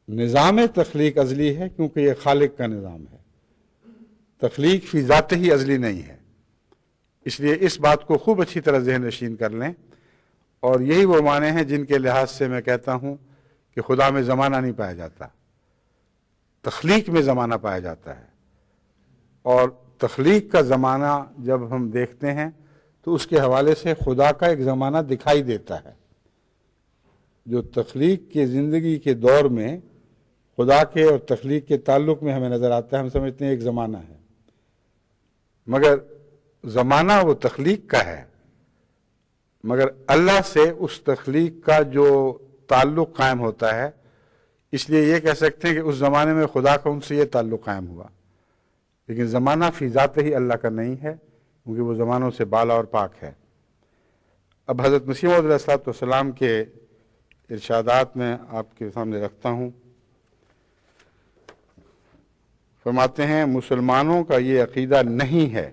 نظام تخلیق ازلی ہے کیونکہ یہ خالق کا نظام ہے، تخلیق فی ذات ہی ازلی نہیں ہے۔ اس لیے اس بات کو خوب اچھی طرح ذہن نشین کر لیں، اور یہی وہ معنی ہیں جن کے لحاظ سے میں کہتا ہوں کہ خدا میں زمانہ نہیں پایا جاتا، تخلیق میں زمانہ پایا جاتا ہے۔ اور تخلیق کا زمانہ جب ہم دیکھتے ہیں تو اس کے حوالے سے خدا کا ایک زمانہ دکھائی دیتا ہے، جو تخلیق کے زندگی کے دور میں خدا کے اور تخلیق کے تعلق میں ہمیں نظر آتا ہے۔ ہم سمجھتے ہیں ایک زمانہ ہے، مگر زمانہ وہ تخلیق کا ہے، مگر اللہ سے اس تخلیق کا جو تعلق قائم ہوتا ہے، اس لیے یہ کہہ سکتے ہیں کہ اس زمانے میں خدا کا ان سے یہ تعلق قائم ہوا، لیکن زمانہ فی ذات ہی اللہ کا نہیں ہے، کیونکہ وہ زمانوں سے بالا اور پاک ہے۔ اب حضرت مسیح موعود علیہ السلام کے ارشادات میں آپ کے سامنے رکھتا ہوں۔ فرماتے ہیں مسلمانوں کا یہ عقیدہ نہیں ہے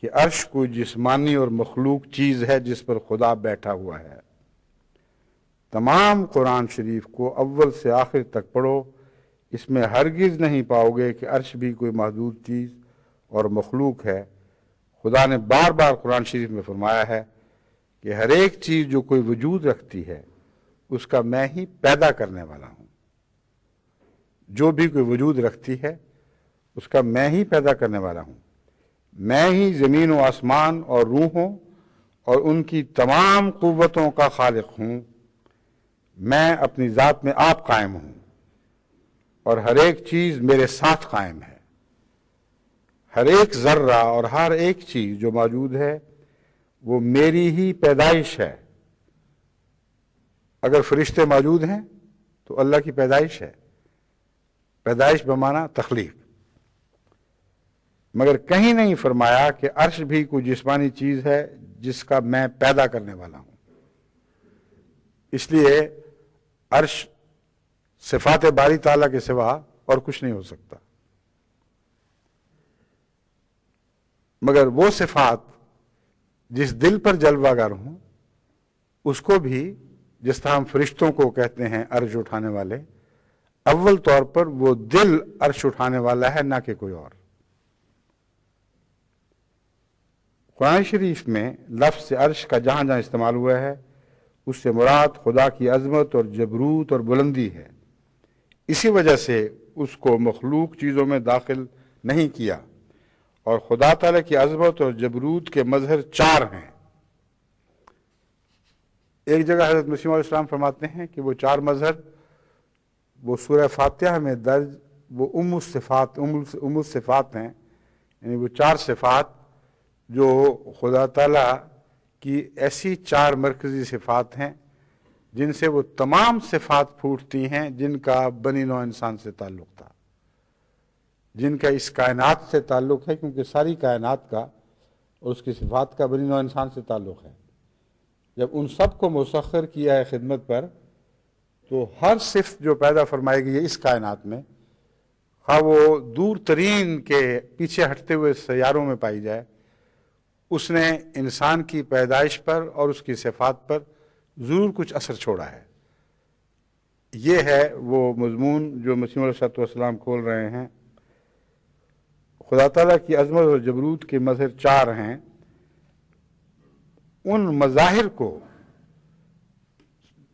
کہ عرش کوئی جسمانی اور مخلوق چیز ہے جس پر خدا بیٹھا ہوا ہے۔ تمام قرآن شریف کو اول سے آخر تک پڑھو، اس میں ہرگز نہیں پاؤ گے کہ عرش بھی کوئی محدود چیز اور مخلوق ہے۔ خدا نے بار بار قرآن شریف میں فرمایا ہے کہ ہر ایک چیز جو کوئی وجود رکھتی ہے اس کا میں ہی پیدا کرنے والا ہوں۔ جو بھی کوئی وجود رکھتی ہے اس کا میں ہی پیدا کرنے والا ہوں۔ میں ہی زمین و آسمان اور روحوں اور ان کی تمام قوتوں کا خالق ہوں۔ میں اپنی ذات میں آپ قائم ہوں، اور ہر ایک چیز میرے ساتھ قائم ہے۔ ہر ایک ذرہ اور ہر ایک چیز جو موجود ہے وہ میری ہی پیدائش ہے۔ اگر فرشتے موجود ہیں تو اللہ کی پیدائش ہے، پیدائش بمعنی تخلیق۔ مگر کہیں نہیں فرمایا کہ عرش بھی کوئی جسمانی چیز ہے جس کا میں پیدا کرنے والا ہوں۔ اس لیے عرش صفات باری تعالیٰ کے سوا اور کچھ نہیں ہو سکتا، مگر وہ صفات جس دل پر جلوہ گر ہوں اس کو بھی، جس طرح ہم فرشتوں کو کہتے ہیں عرش اٹھانے والے، اول طور پر وہ دل عرش اٹھانے والا ہے، نہ کہ کوئی اور۔ قرآن شریف میں لفظ عرش کا جہاں جہاں استعمال ہوا ہے اس سے مراد خدا کی عظمت اور جبروت اور بلندی ہے۔ اسی وجہ سے اس کو مخلوق چیزوں میں داخل نہیں کیا، اور خدا تعالیٰ کی عظمت اور جبروت کے مظہر 4 ہیں۔ ایک جگہ حضرت مسیح علیہ السلام فرماتے ہیں کہ وہ 4 مظہر وہ سورہ فاتحہ میں درج وہ ام الصفات ہیں، یعنی وہ 4 صفات جو خدا تعالیٰ کی ایسی 4 مرکزی صفات ہیں جن سے وہ تمام صفات پھوٹتی ہیں جن کا بنی نوع انسان سے تعلق تھا، جن کا اس کائنات سے تعلق ہے، کیونکہ ساری کائنات کا اور اس کی صفات کا بنی نوع انسان سے تعلق ہے۔ جب ان سب کو مسخر کیا ہے خدمت پر، تو ہر صفت جو پیدا فرمائی گئی ہے اس کائنات میں خواہ وہ دور ترین کے پیچھے ہٹتے ہوئے سیاروں میں پائی جائے، اس نے انسان کی پیدائش پر اور اس کی صفات پر ضرور کچھ اثر چھوڑا ہے۔ یہ ہے وہ مضمون جو مسیح علیہ السلام کھول رہے ہیں۔ خدا تعالیٰ کی عظمت اور جبروت کے مظہر 4 ہیں۔ ان مظاہر کو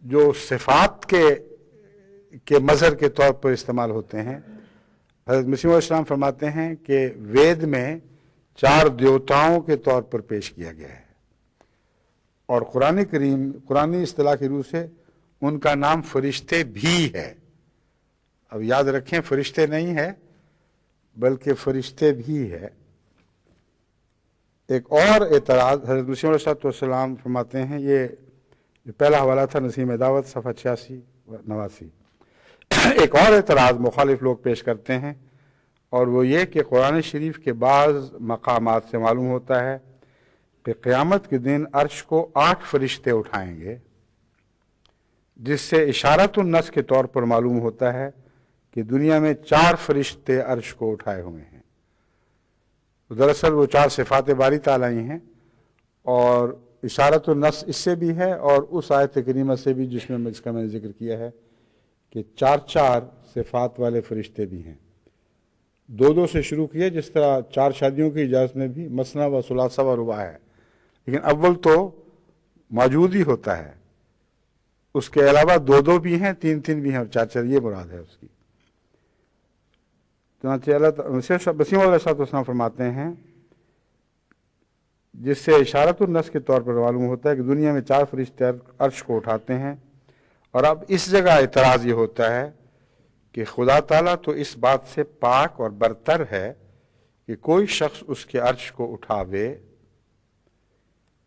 جو صفات کے مظہر کے طور پر استعمال ہوتے ہیں، حضرت مسیح علیہ السلام فرماتے ہیں کہ وید میں 4 دیوتاؤں کے طور پر پیش کیا گیا ہے، اور قرآن کریم قرآنی اصطلاح کی روح سے ان کا نام فرشتے بھی ہے۔ اب یاد رکھیں، فرشتے نہیں ہے بلکہ فرشتے بھی ہے۔ ایک اور اعتراض حضرت مسیح علیہ السلام فرماتے ہیں، یہ پہلا حوالہ تھا نسیم دعوت صفحہ 86 89۔ ایک اور اعتراض مخالف لوگ پیش کرتے ہیں، اور وہ یہ کہ قرآن شریف کے بعض مقامات سے معلوم ہوتا ہے کہ قیامت کے دن عرش کو 8 فرشتے اٹھائیں گے، جس سے اشارۃ النص کے طور پر معلوم ہوتا ہے کہ دنیا میں 4 فرشتے عرش کو اٹھائے ہوئے ہیں۔ دراصل وہ 4 صفات باری تعالیٰ ہی ہیں، اور اشارۃ النص اس سے بھی ہے اور اس آیت کریمہ سے بھی جس کا میں نے ذکر کیا ہے کہ 4 صفات والے فرشتے بھی ہیں۔ 2 سے شروع کیے، جس طرح 4 شادیوں کی اجازت میں بھی مثنیٰ و ثلاثہ و رباع ہے، لیکن اول تو موجود ہی ہوتا ہے، اس کے علاوہ 2 بھی ہیں، 3 بھی ہیں اور 4 یہ مراد ہے اس کی۔ چنانچہ مسیح علیہ السلام فرماتے ہیں، جس سے اشارۃ النص کے طور پر معلوم ہوتا ہے کہ دنیا میں 4 فرشتے عرش کو اٹھاتے ہیں۔ اور اب اس جگہ اعتراض یہ ہوتا ہے کہ خدا تعالیٰ تو اس بات سے پاک اور برتر ہے کہ کوئی شخص اس کے عرش کو اٹھاوے۔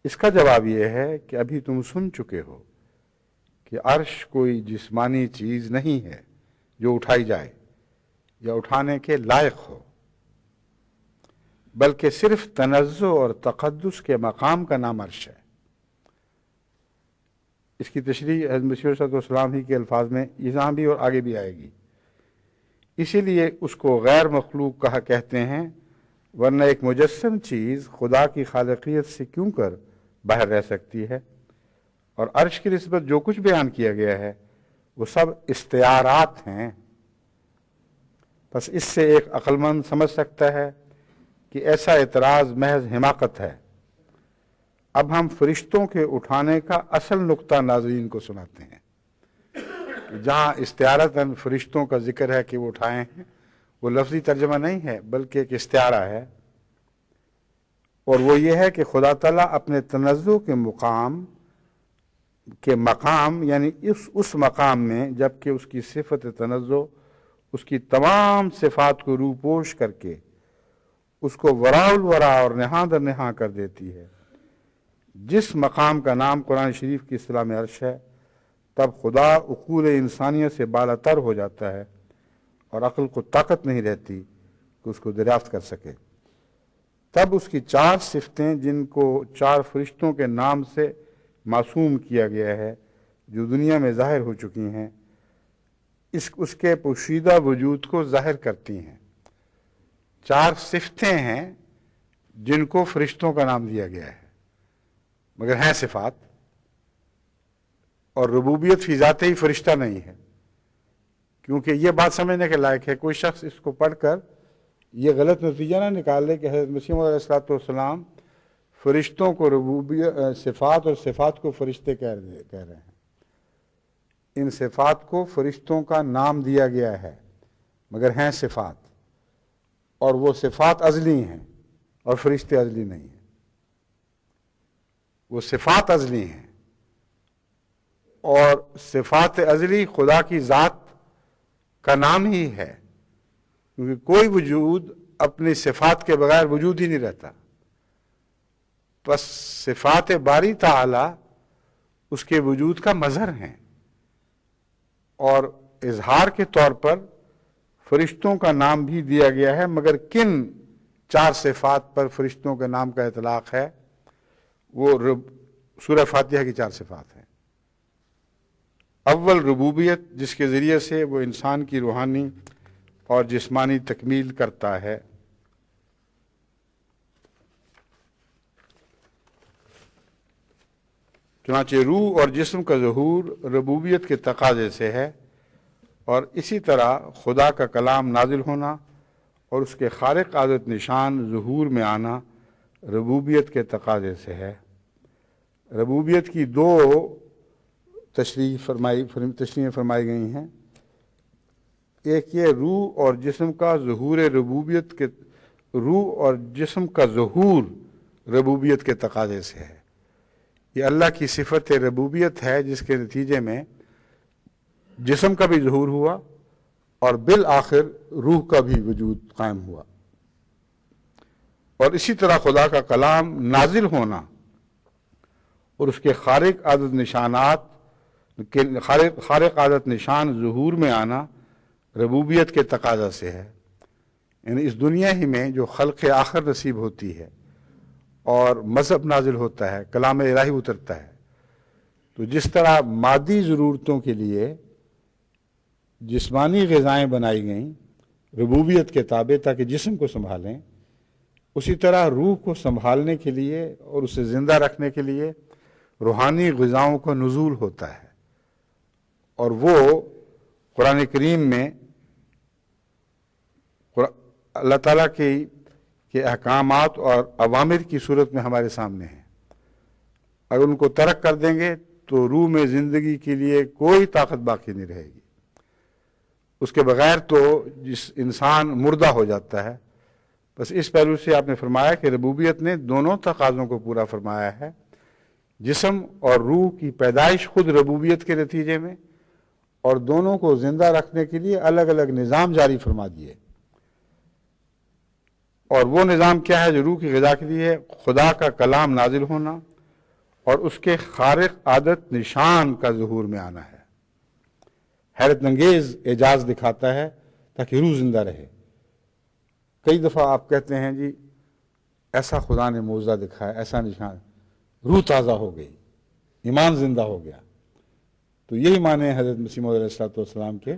اس کا جواب یہ ہے کہ ابھی تم سن چکے ہو کہ عرش کوئی جسمانی چیز نہیں ہے جو اٹھائی جائے یا اٹھانے کے لائق ہو، بلکہ صرف تنزہ اور تقدس کے مقام کا نام عرش ہے۔ اس کی تشریح حضرت مسیح علیہ السلام ہی کے الفاظ میں یہاں بھی اور آگے بھی آئے گی۔ اسی لیے اس کو غیر مخلوق کہتے ہیں، ورنہ ایک مجسم چیز خدا کی خالقیت سے کیوں کر باہر رہ سکتی ہے؟ اور عرش کی نسبت جو کچھ بیان کیا گیا ہے وہ سب استعارات ہیں۔ بس اس سے ایک عقل مند سمجھ سکتا ہے کہ ایسا اعتراض محض حماقت ہے۔ اب ہم فرشتوں کے اٹھانے کا اصل نقطہ ناظرین کو سناتے ہیں۔ جہاں استعارتاً فرشتوں کا ذکر ہے کہ وہ اٹھائے ہیں، وہ لفظی ترجمہ نہیں ہے بلکہ ایک استعارہ ہے، اور وہ یہ ہے کہ خدا تعالیٰ اپنے تنزہ کے مقام یعنی اس مقام میں، جبکہ اس کی صفت تنزہ اس کی تمام صفات کو روپوش کر کے اس کو وراء الورا اور نہاں در نہاں کر دیتی ہے، جس مقام کا نام قرآن شریف کی اصطلاح میں عرش ہے، تب خدا عقول انسانیت سے بالاتر ہو جاتا ہے اور عقل کو طاقت نہیں رہتی کہ اس کو دریافت کر سکے۔ تب اس کی 4 صفتیں، جن کو 4 فرشتوں کے نام سے معصوم کیا گیا ہے، جو دنیا میں ظاہر ہو چکی ہیں، اس کے پوشیدہ وجود کو ظاہر کرتی ہیں۔ 4 صفتیں ہیں جن کو فرشتوں کا نام دیا گیا ہے، مگر ہیں صفات، اور ربوبیت فی ذاتہ ہی فرشتہ نہیں ہے، کیونکہ یہ بات سمجھنے کے لائق ہے۔ کوئی شخص اس کو پڑھ کر یہ غلط نتیجہ نہ نکال لے کہ حضرت مسیح علیہ السلام فرشتوں کو صفات اور صفات کو فرشتے کہہ رہے ہیں۔ ان صفات کو فرشتوں کا نام دیا گیا ہے، مگر ہیں صفات، اور وہ صفات ازلی ہیں اور فرشتے ازلی نہیں ہیں۔ وہ صفات ازلی ہیں، اور صفات ازلی خدا کی ذات کا نام ہی ہے، کیونکہ کوئی وجود اپنی صفات کے بغیر وجود ہی نہیں رہتا۔ بس صفات باری تعالی اس کے وجود کا مظہر ہیں، اور اظہار کے طور پر فرشتوں کا نام بھی دیا گیا ہے، مگر کن 4 صفات پر فرشتوں کے نام کا اطلاق ہے؟ وہ سورہ فاتحہ کی 4 صفات ہیں۔ اول ربوبیت، جس کے ذریعے سے وہ انسان کی روحانی اور جسمانی تکمیل کرتا ہے۔ چنانچہ روح اور جسم کا ظہور ربوبیت کے تقاضے سے ہے، اور اسی طرح خدا کا کلام نازل ہونا اور اس کے خارق عادت نشان ظہور میں آنا ربوبیت کے تقاضے سے ہے۔ ربوبیت کی دو تشریح فرمائی گئی ہیں، ایک یہ روح اور جسم کا ظہور ربوبیت کے روح اور جسم کا ظہور ربوبیت کے تقاضے سے ہے۔ یہ اللہ کی صفت ربوبیت ہے جس کے نتیجے میں جسم کا بھی ظہور ہوا اور بالآخر روح کا بھی وجود قائم ہوا۔ اور اسی طرح خدا کا کلام نازل ہونا اور اس کے خارق عادت نشان ظہور میں آنا ربوبیت کے تقاضا سے ہے۔ یعنی اس دنیا ہی میں جو خلق آخر نصیب ہوتی ہے اور مذہب نازل ہوتا ہے، کلام الہی اترتا ہے، تو جس طرح مادی ضرورتوں کے لیے جسمانی غذائیں بنائی گئیں ربوبیت کے تابع تاکہ جسم کو سنبھالیں، اسی طرح روح کو سنبھالنے کے لیے اور اسے زندہ رکھنے کے لیے روحانی غذاؤں کا نزول ہوتا ہے، اور وہ قرآن کریم میں اللہ تعالیٰ کے احکامات اور اوامر کی صورت میں ہمارے سامنے ہیں۔ اگر ان کو ترک کر دیں گے تو روح میں زندگی کے لیے کوئی طاقت باقی نہیں رہے گی، اس کے بغیر تو جس انسان مردہ ہو جاتا ہے۔ بس اس پہلو سے آپ نے فرمایا کہ ربوبیت نے دونوں تقاضوں کو پورا فرمایا ہے، جسم اور روح کی پیدائش خود ربوبیت کے نتیجے میں، اور دونوں کو زندہ رکھنے کے لیے الگ الگ نظام جاری فرما دیے۔ اور وہ نظام کیا ہے جو روح کی غذا کے لیے خدا کا کلام نازل ہونا اور اس کے خارق عادت نشان کا ظہور میں آنا ہے۔ حیرت انگیز اعجاز دکھاتا ہے تاکہ روح زندہ رہے۔ کئی دفعہ آپ کہتے ہیں جی ایسا خدا نے معجزہ دکھایا، ایسا نشان، روح تازہ ہو گئی، ایمان زندہ ہو گیا۔ تو یہی معنی حضرت مسیح موعود علیہ السلام کے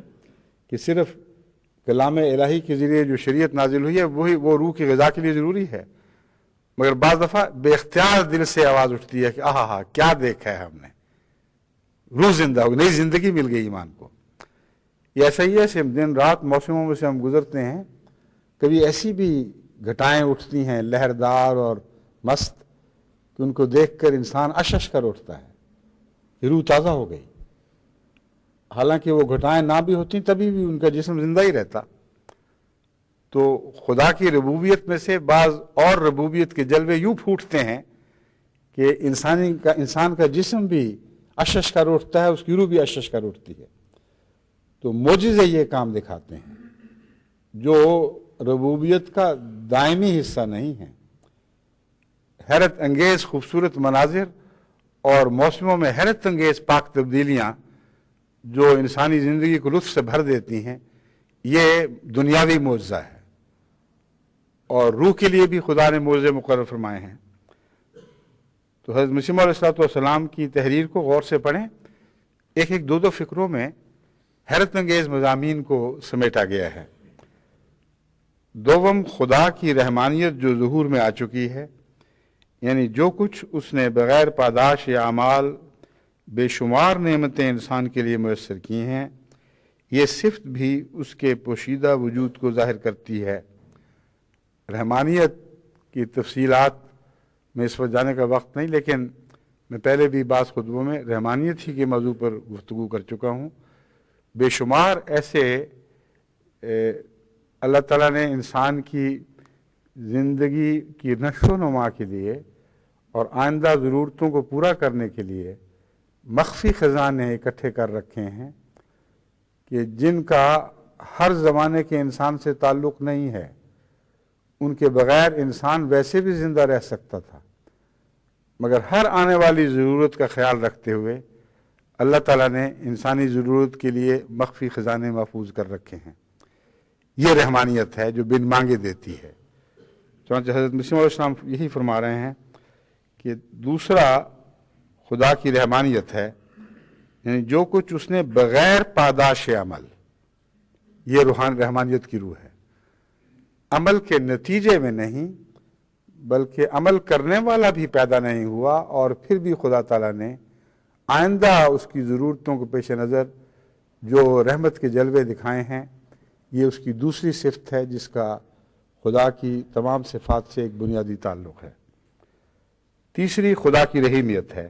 کہ صرف کلام الہی کے ذریعے جو شریعت نازل ہوئی ہے وہ روح کی غذا کے لیے ضروری ہے، مگر بعض دفعہ بے اختیار دل سے آواز اٹھتی ہے کہ آہا کیا دیکھا ہے ہم نے، روح زندہ ہو گئی، نئی زندگی مل گئی ایمان کو۔ یہ ایسا ہی ہے، دن رات موسموں میں سے ہم گزرتے ہیں، کبھی ایسی بھی گھٹائیں اٹھتی ہیں لہردار اور مست کہ ان کو دیکھ کر انسان اشش کر اٹھتا ہے کہ روح تازہ ہو گئی، حالانکہ وہ گھٹائیں نہ بھی ہوتی تبھی بھی ان کا جسم زندہ ہی رہتا۔ تو خدا کی ربوبیت میں سے بعض اور ربوبیت کے جلوے یوں پھوٹتے ہیں کہ انسان کا جسم بھی اشش کر اٹھتا ہے، اس کی روح بھی اشش کر اٹھتی ہے۔ تو معجزے یہ کام دکھاتے ہیں جو ربوبیت کا دائمی حصہ نہیں ہے۔ حیرت انگیز خوبصورت مناظر اور موسموں میں حیرت انگیز پاک تبدیلیاں جو انسانی زندگی کو لطف سے بھر دیتی ہیں، یہ دنیاوی معجزہ ہے، اور روح کے لیے بھی خدا نے معجزے مقرر فرمائے ہیں۔ تو حضرت مسیح موعود علیہ السلام کی تحریر کو غور سے پڑھیں، ایک دو فکروں میں حیرت انگیز مضامین کو سمیٹا گیا ہے۔ دوم، خدا کی رحمانیت جو ظہور میں آ چکی ہے، یعنی جو کچھ اس نے بغیر پاداش یا اعمال بے شمار نعمتیں انسان کے لیے میسر کی ہیں، یہ صفت بھی اس کے پوشیدہ وجود کو ظاہر کرتی ہے۔ رحمانیت کی تفصیلات میں اس وقت جانے کا وقت نہیں، لیکن میں پہلے بھی بعض خطبوں میں رحمانیت ہی کے موضوع پر گفتگو کر چکا ہوں۔ بے شمار ایسے اللہ تعالیٰ نے انسان کی زندگی کی نشو و نما کے لیے اور آئندہ ضرورتوں کو پورا کرنے کے لیے مخفی خزانے اکٹھے کر رکھے ہیں کہ جن کا ہر زمانے کے انسان سے تعلق نہیں ہے، ان کے بغیر انسان ویسے بھی زندہ رہ سکتا تھا، مگر ہر آنے والی ضرورت کا خیال رکھتے ہوئے اللہ تعالیٰ نے انسانی ضرورت کے لیے مخفی خزانے محفوظ کر رکھے ہیں۔ یہ رحمانیت ہے جو بن مانگے دیتی ہے۔ چنانچہ حضرت مسیح علیہ السلام یہی فرما رہے ہیں کہ دوسرا خدا کی رحمانیت ہے، یعنی جو کچھ اس نے بغیر پاداش عمل، یہ رحمانیت کی روح ہے. عمل کے نتیجے میں نہیں بلکہ عمل کرنے والا بھی پیدا نہیں ہوا اور پھر بھی خدا تعالیٰ نے آئندہ اس کی ضرورتوں کو پیش نظر جو رحمت کے جلوے دکھائے ہیں. یہ اس کی دوسری صفت ہے جس کا خدا کی تمام صفات سے ایک بنیادی تعلق ہے. تیسری خدا کی رحیمیت ہے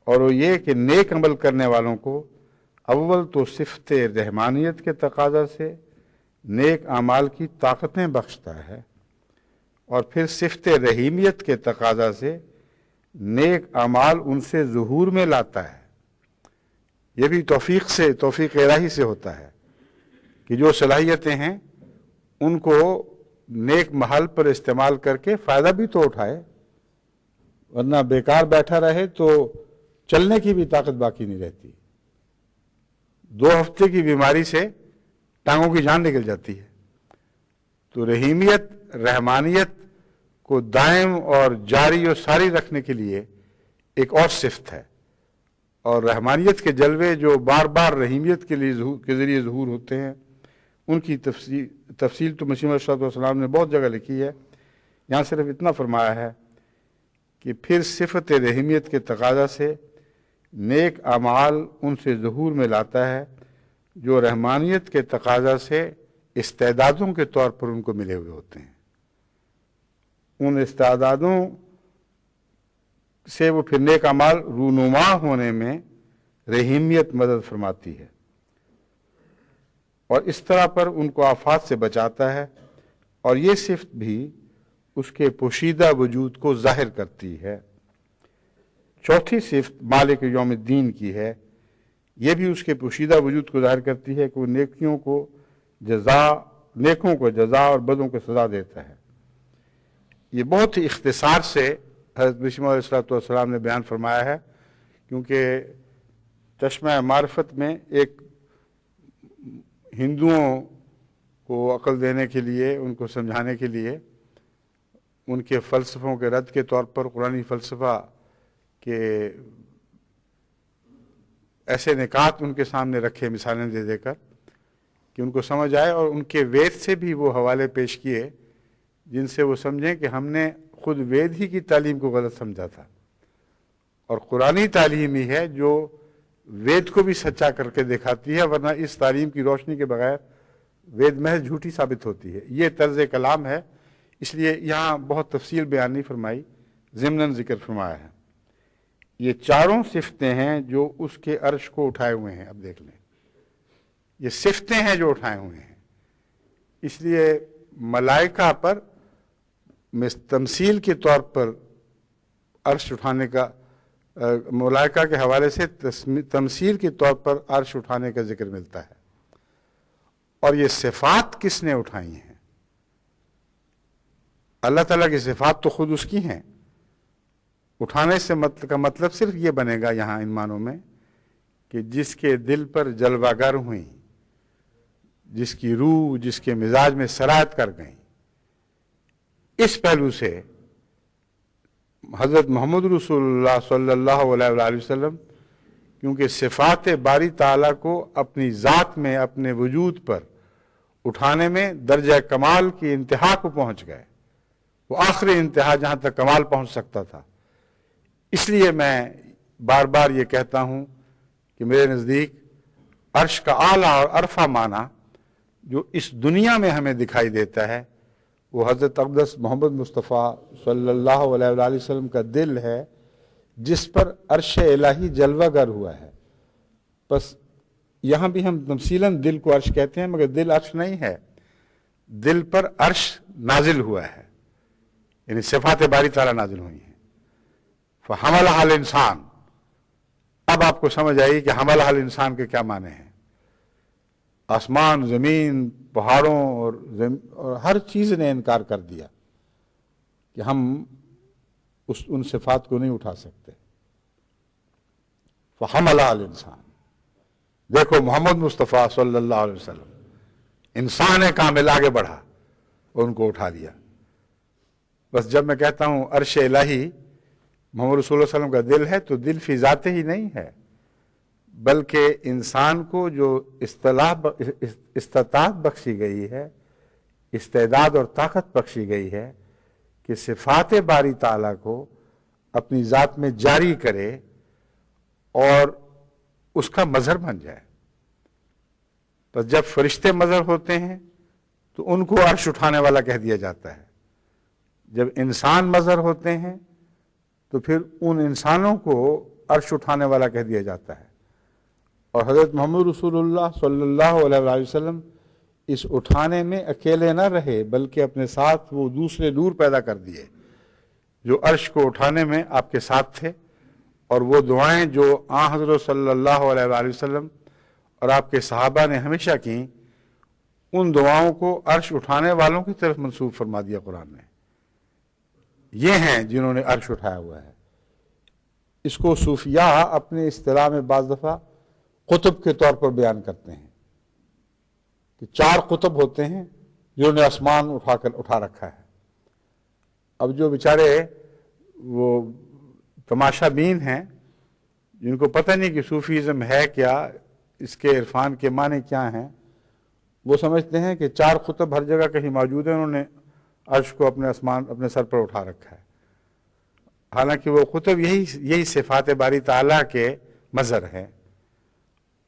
اور وہ یہ کہ نیک عمل کرنے والوں کو اول تو صفت رحمانیت کے تقاضا سے نیک اعمال کی طاقتیں بخشتا ہے اور پھر صفت رحیمیت کے تقاضا سے نیک اعمال ان سے ظہور میں لاتا ہے. یہ بھی توفیق الہی سے ہوتا ہے کہ جو صلاحیتیں ہیں ان کو نیک محل پر استعمال کر کے فائدہ بھی تو اٹھائے، ورنہ بیکار بیٹھا رہے تو چلنے کی بھی طاقت باقی نہیں رہتی. 2 ہفتے کی بیماری سے ٹانگوں کی جان نکل جاتی ہے. تو رحیمیت رحمانیت کو دائم اور جاری و ساری رکھنے کے لیے ایک اور صفت ہے، اور رحمانیت کے جلوے جو بار بار رحیمیت کے ذریعے ظہور ہوتے ہیں ان کی تفصیل تو مسیح علیہ السلام نے بہت جگہ لکھی ہے. یہاں صرف اتنا فرمایا ہے کہ پھر صفت رحیمیت کے تقاضا سے نیک اعمال ان سے ظہور میں لاتا ہے جو رحمانیت کے تقاضا سے استعدادوں کے طور پر ان کو ملے ہوئے ہوتے ہیں. ان استعدادوں سے وہ پھر نیک اعمال رونما ہونے میں رحیمیت مدد فرماتی ہے اور اس طرح پر ان کو آفات سے بچاتا ہے، اور یہ صفت بھی اس کے پوشیدہ وجود کو ظاہر کرتی ہے. چوتھی صفت مالک یوم الدین کی ہے. یہ بھی اس کے پوشیدہ وجود کو ظاہر کرتی ہے کہ وہ نیکوں کو جزا اور بدوں کو سزا دیتا ہے. یہ بہت ہی اختصار سے حضرت مسیح علیہ السلام نے بیان فرمایا ہے، کیونکہ چشمہ معرفت میں ایک ہندوؤں کو عقل دینے کے لیے، ان کو سمجھانے کے لیے، ان کے فلسفوں کے رد کے طور پر قرآنی فلسفہ کے ایسے نکات ان کے سامنے رکھے مثالیں دے دے کر کہ ان کو سمجھ آئے، اور ان کے وید سے بھی وہ حوالے پیش کیے جن سے وہ سمجھیں کہ ہم نے خود وید ہی کی تعلیم کو غلط سمجھا تھا، اور قرآنی تعلیم ہی ہے جو وید کو بھی سچا کر کے دکھاتی ہے، ورنہ اس تعلیم کی روشنی کے بغیر وید محض جھوٹی ثابت ہوتی ہے. یہ طرز کلام ہے، اس لیے یہاں بہت تفصیل بیان نہیں فرمائی، ضمناً ذکر فرمایا ہے. یہ چاروں صفتیں ہیں جو اس کے عرش کو اٹھائے ہوئے ہیں. اب دیکھ لیں، یہ صفتیں ہیں جو اٹھائے ہوئے ہیں. اس لیے ملائکہ پر تمثیل کے طور پر عرش اٹھانے کا، ملائکہ کے حوالے سے تمثیل کے طور پر عرش اٹھانے کا ذکر ملتا ہے. اور یہ صفات کس نے اٹھائی ہیں؟ اللہ تعالیٰ کی صفات تو خود اس کی ہیں. اٹھانے سے کا مطلب صرف یہ بنے گا یہاں ان معنوں میں کہ جس کے دل پر جلوہ گر ہوئیں، جس کی روح، جس کے مزاج میں سرایت کر گئیں. اس پہلو سے حضرت محمد رسول اللہ صلی اللہ علیہ وآلہ وسلم کیونکہ صفات باری تعالیٰ کو اپنی ذات میں، اپنے وجود پر اٹھانے میں درجہ کمال کی انتہا کو پہنچ گئے. وہ آخری انتہا جہاں تک کمال پہنچ سکتا تھا. اس لیے میں بار بار یہ کہتا ہوں کہ میرے نزدیک عرش کا اعلیٰ اور عرفہ معنی جو اس دنیا میں ہمیں دکھائی دیتا ہے وہ حضرت اقدس محمد مصطفیٰ صلی اللہ علیہ وآلہ وسلم کا دل ہے، جس پر عرش الہی جلوہ گر ہوا ہے. بس یہاں بھی ہم تمثیلاً دل کو عرش کہتے ہیں، مگر دل عرش نہیں ہے. دل پر عرش نازل ہوا ہے، یعنی صفات باری تعالیٰ نازل ہوئی ہیں. فحملہ الانسان. اب آپ کو سمجھ آئی کہ حملہ الانسان کے کیا معنی ہیں. آسمان، زمین، پہاڑوں اور ہر چیز نے انکار کر دیا کہ ہم ان صفات کو نہیں اٹھا سکتے. فحملہ الانسان. دیکھو محمد مصطفیٰ صلی اللہ علیہ وسلم انسان کامل آگے بڑھا اور ان کو اٹھا دیا. بس جب میں کہتا ہوں عرش الہی محمد رسول اللہ علیہ وسلم کا دل ہے تو دل فی ذاتہ ہی نہیں ہے، بلکہ انسان کو جو استطاعت بخشی گئی ہے، استعداد اور طاقت بخشی گئی ہے کہ صفات باری تعالیٰ کو اپنی ذات میں جاری کرے اور اس کا مظہر بن جائے۔ پس جب فرشتے مظہر ہوتے ہیں تو ان کو عرش اٹھانے والا کہہ دیا جاتا ہے، جب انسان مظہر ہوتے ہیں تو پھر ان انسانوں کو عرش اٹھانے والا کہہ دیا جاتا ہے۔ اور حضرت محمد رسول اللہ صلی اللہ علیہ وآلہ وسلم اس اٹھانے میں اکیلے نہ رہے، بلکہ اپنے ساتھ وہ دوسرے نور پیدا کر دیے جو عرش کو اٹھانے میں آپ کے ساتھ تھے، اور وہ دعائیں جو حضرت صلی اللہ علیہ وآلہ وسلم اور آپ کے صحابہ نے ہمیشہ کیں، ان دعاؤں کو عرش اٹھانے والوں کی طرف منسوب فرما دیا قرآن نے۔ یہ ہیں جنہوں نے عرش اٹھایا ہوا ہے۔ اس کو صوفیاء اپنے اصطلاح میں بعض دفعہ قطب کے طور پر بیان کرتے ہیں کہ 4 قطب ہوتے ہیں جنہوں نے آسمان اٹھا رکھا ہے۔ اب جو بیچارے وہ تماشا بین ہیں، جن کو پتہ نہیں کہ صوفیزم ہے کیا، اس کے عرفان کے معنی کیا ہیں، وہ سمجھتے ہیں کہ 4 قطب ہر جگہ کہیں موجود ہیں، انہوں نے عرش کو اپنے سر پر اٹھا رکھا ہے۔ حالانکہ وہ قطب یہی صفات باری تعالیٰ کے مظہر ہیں،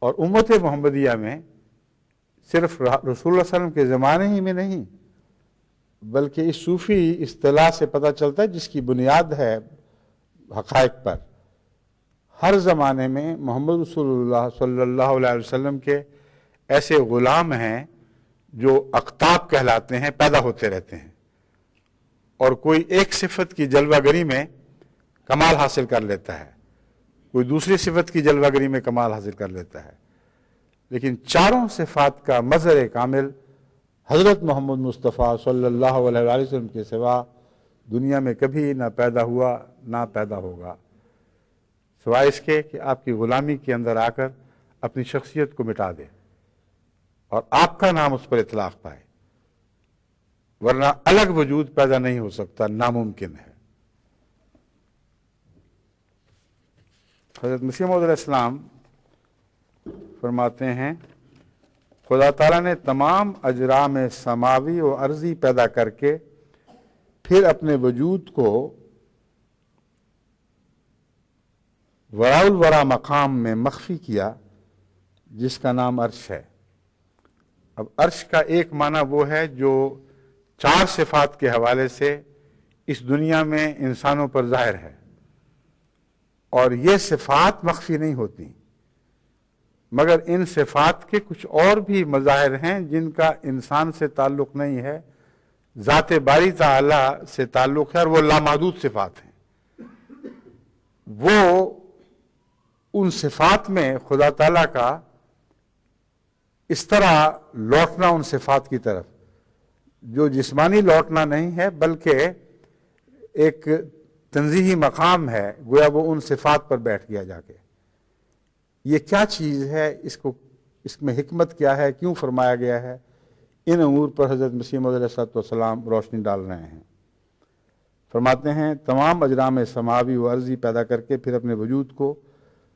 اور امت محمدیہ میں صرف رسول اللہ صلی اللہ علیہ وسلم کے زمانے ہی میں نہیں، بلکہ اس صوفی اصطلاح سے پتہ چلتا ہے جس کی بنیاد ہے حقائق پر۔ ہر زمانے میں محمد رسول اللہ صلی اللہ علیہ وسلم کے ایسے غلام ہیں جو اقطاب کہلاتے ہیں، پیدا ہوتے رہتے ہیں، اور کوئی ایک صفت کی جلوہ گری میں کمال حاصل کر لیتا ہے، کوئی دوسری صفت کی جلوہ گری میں کمال حاصل کر لیتا ہے، لیکن 4 صفات کا مظہر کامل حضرت محمد مصطفیٰ صلی اللہ علیہ وآلہ وسلم کے سوا دنیا میں کبھی نہ پیدا ہوا نہ پیدا ہوگا، سوائے اس کے کہ آپ کی غلامی کے اندر آ کر اپنی شخصیت کو مٹا دے اور آپ کا نام اس پر اطلاق پائے، ورنہ الگ وجود پیدا نہیں ہو سکتا، ناممکن ہے۔ حضرت مسیح موعود علیہ السلام فرماتے ہیں خدا تعالیٰ نے تمام اجرام سماوی و ارضی پیدا کر کے پھر اپنے وجود کو وراء الورا مقام میں مخفی کیا جس کا نام عرش ہے۔ اب عرش کا ایک معنی وہ ہے جو 4 صفات کے حوالے سے اس دنیا میں انسانوں پر ظاہر ہے، اور یہ صفات مخفی نہیں ہوتی، مگر ان صفات کے کچھ اور بھی مظاہر ہیں جن کا انسان سے تعلق نہیں ہے، ذات باری تعالیٰ سے تعلق ہے، اور وہ لامحدود صفات ہیں۔ وہ ان صفات میں خدا تعالیٰ کا اس طرح لوٹنا ان صفات کی طرف جو جسمانی لوٹنا نہیں ہے، بلکہ ایک تنزیہی مقام ہے، گویا وہ ان صفات پر بیٹھ گیا جا کے۔ یہ کیا چیز ہے، اس میں حکمت کیا ہے، کیوں فرمایا گیا ہے، ان امور پر حضرت مسیح موعود علیہ السلام روشنی ڈال رہے ہیں۔ فرماتے ہیں تمام اجرام سماوی و ارضی پیدا کر کے پھر اپنے وجود کو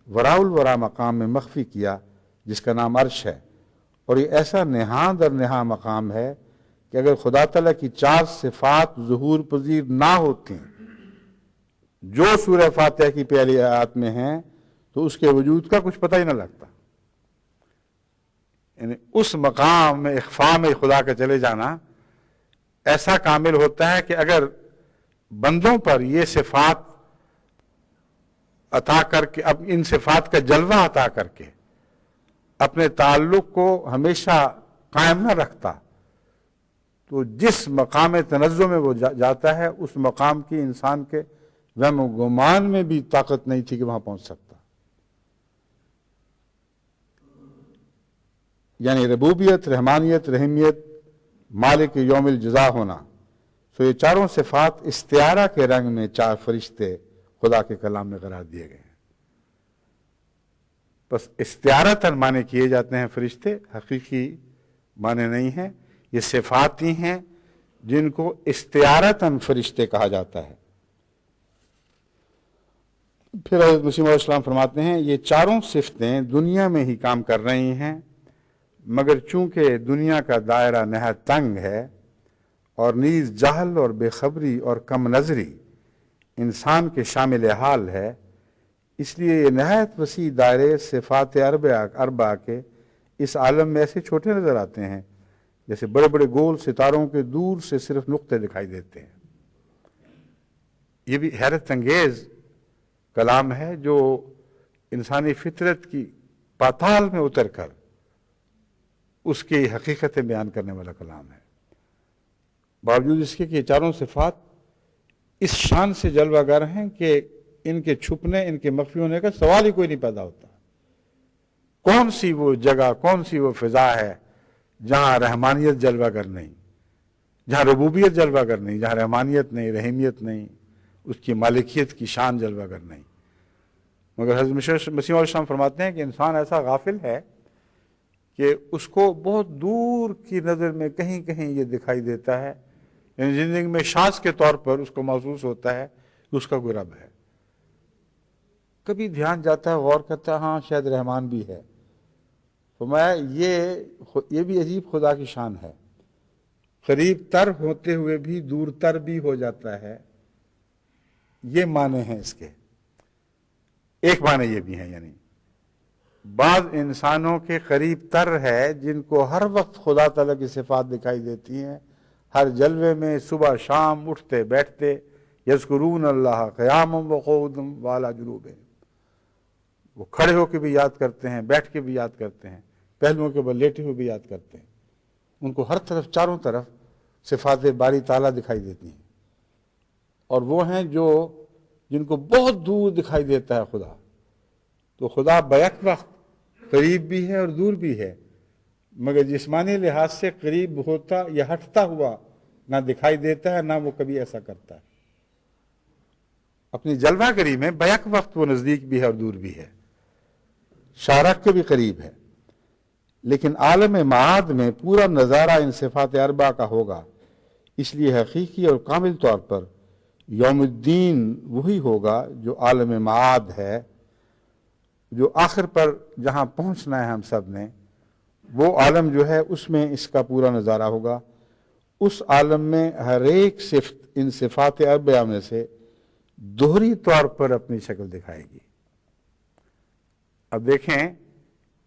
وراء الورا مقام میں مخفی کیا جس کا نام عرش ہے، اور یہ ایسا نہاں در نہاں مقام ہے کہ اگر خدا تعالیٰ کی 4 صفات ظہور پذیر نہ ہوتی جو سورہ فاتحہ کی پہلی آیات میں ہیں تو اس کے وجود کا کچھ پتہ ہی نہ لگتا۔ یعنی اس مقام میں اخفاء میں خدا کا چلے جانا ایسا کامل ہوتا ہے کہ اگر بندوں پر یہ صفات عطا کر کے، اب ان صفات کا جلوہ عطا کر کے اپنے تعلق کو ہمیشہ قائم نہ رکھتا تو جس مقام تنزہ میں وہ جاتا ہے اس مقام کی انسان کے وہم و گمان میں بھی طاقت نہیں تھی کہ وہاں پہنچ سکتا۔ یعنی ربوبیت، رحمانیت، رحیمیت، مالک یوم الجزا ہونا، سو یہ 4 صفات استعارہ کے رنگ میں 4 فرشتے خدا کے کلام میں قرار دیے گئے ہیں۔ بس استعارتاً معنی کیے جاتے ہیں فرشتے، حقیقی معنی نہیں ہیں، یہ صفاتی ہیں جن کو استعارتاً فرشتے کہا جاتا ہے۔ پھر حضرت مسیح علیہ السلام فرماتے ہیں یہ چاروں صفتیں دنیا میں ہی کام کر رہی ہیں، مگر چونکہ دنیا کا دائرہ نہایت تنگ ہے اور نیز جہل اور بے خبری اور کم نظری انسان کے شامل حال ہے، اس لیے یہ نہایت وسیع دائرے صفات اربعہ کے اس عالم میں ایسے چھوٹے نظر آتے ہیں جیسے بڑے بڑے گول ستاروں کے دور سے صرف نقطے دکھائی دیتے ہیں۔ یہ بھی حیرت انگیز کلام ہے جو انسانی فطرت کی پاتال میں اتر کر اس کی حقیقتیں بیان کرنے والا کلام ہے، باوجود اس کے کہ یہ چاروں صفات اس شان سے جلوہ گر ہیں کہ ان کے چھپنے، ان کے مخفی ہونے کا سوال ہی کوئی نہیں پیدا ہوتا۔ کون سی وہ جگہ، کون سی وہ فضا ہے جہاں رحمانیت جلوہ گر نہیں، جہاں ربوبیت جلوہ گر نہیں، جہاں رحمانیت نہیں، رحیمیت نہیں، اس کی مالکیت کی شان جلوہ گر نہیں۔ مگر حضرت مسیح علیہ السلام فرماتے ہیں کہ انسان ایسا غافل ہے کہ اس کو بہت دور کی نظر میں کہیں کہیں یہ دکھائی دیتا ہے، یعنی زندگی میں شانس کے طور پر اس کو محسوس ہوتا ہے کہ اس کا کوئی رب ہے۔ کبھی دھیان جاتا ہے، غور کرتا ہے، ہاں شاید رحمان بھی ہے۔ فرمایا یہ بھی عجیب خدا کی شان ہے، قریب تر ہوتے ہوئے بھی دور تر بھی ہو جاتا ہے۔ یہ معنی ہیں اس کے، ایک معنی یہ بھی ہے، یعنی بعض انسانوں کے قریب تر ہے جن کو ہر وقت خدا تعالیٰ کی صفات دکھائی دیتی ہیں، ہر جلوے میں صبح شام اٹھتے بیٹھتے، یذکرون اللہ قیاما وقعودا وعلی جنوبہم، وہ کھڑے ہو کے بھی یاد کرتے ہیں، بیٹھ کے بھی یاد کرتے ہیں، پہلوؤں کے بل لیٹے ہوئے بھی یاد کرتے ہیں۔ ان کو ہر طرف، چاروں طرف صفات باری تعالیٰ دکھائی دیتی ہیں، اور وہ ہیں جن کو بہت دور دکھائی دیتا ہے خدا۔ تو خدا بیک وقت قریب بھی ہے اور دور بھی ہے، مگر جسمانی لحاظ سے قریب ہوتا یا ہٹتا ہوا نہ دکھائی دیتا ہے، نہ وہ کبھی ایسا کرتا ہے۔ اپنی جلوہ گری میں بیک وقت وہ نزدیک بھی ہے اور دور بھی ہے، شارک کے بھی قریب ہے، لیکن عالم معاد میں پورا نظارہ ان صفات اربعہ کا ہوگا۔ اس لیے حقیقی اور کامل طور پر یوم الدین وہی ہوگا جو عالم معاد ہے، جو آخر پر جہاں پہنچنا ہے ہم سب نے، وہ عالم جو ہے اس میں اس کا پورا نظارہ ہوگا۔ اس عالم میں ہر ایک صفت ان صفات اربعہ میں سے دوہری طور پر اپنی شکل دکھائے گی۔ اب دیکھیں،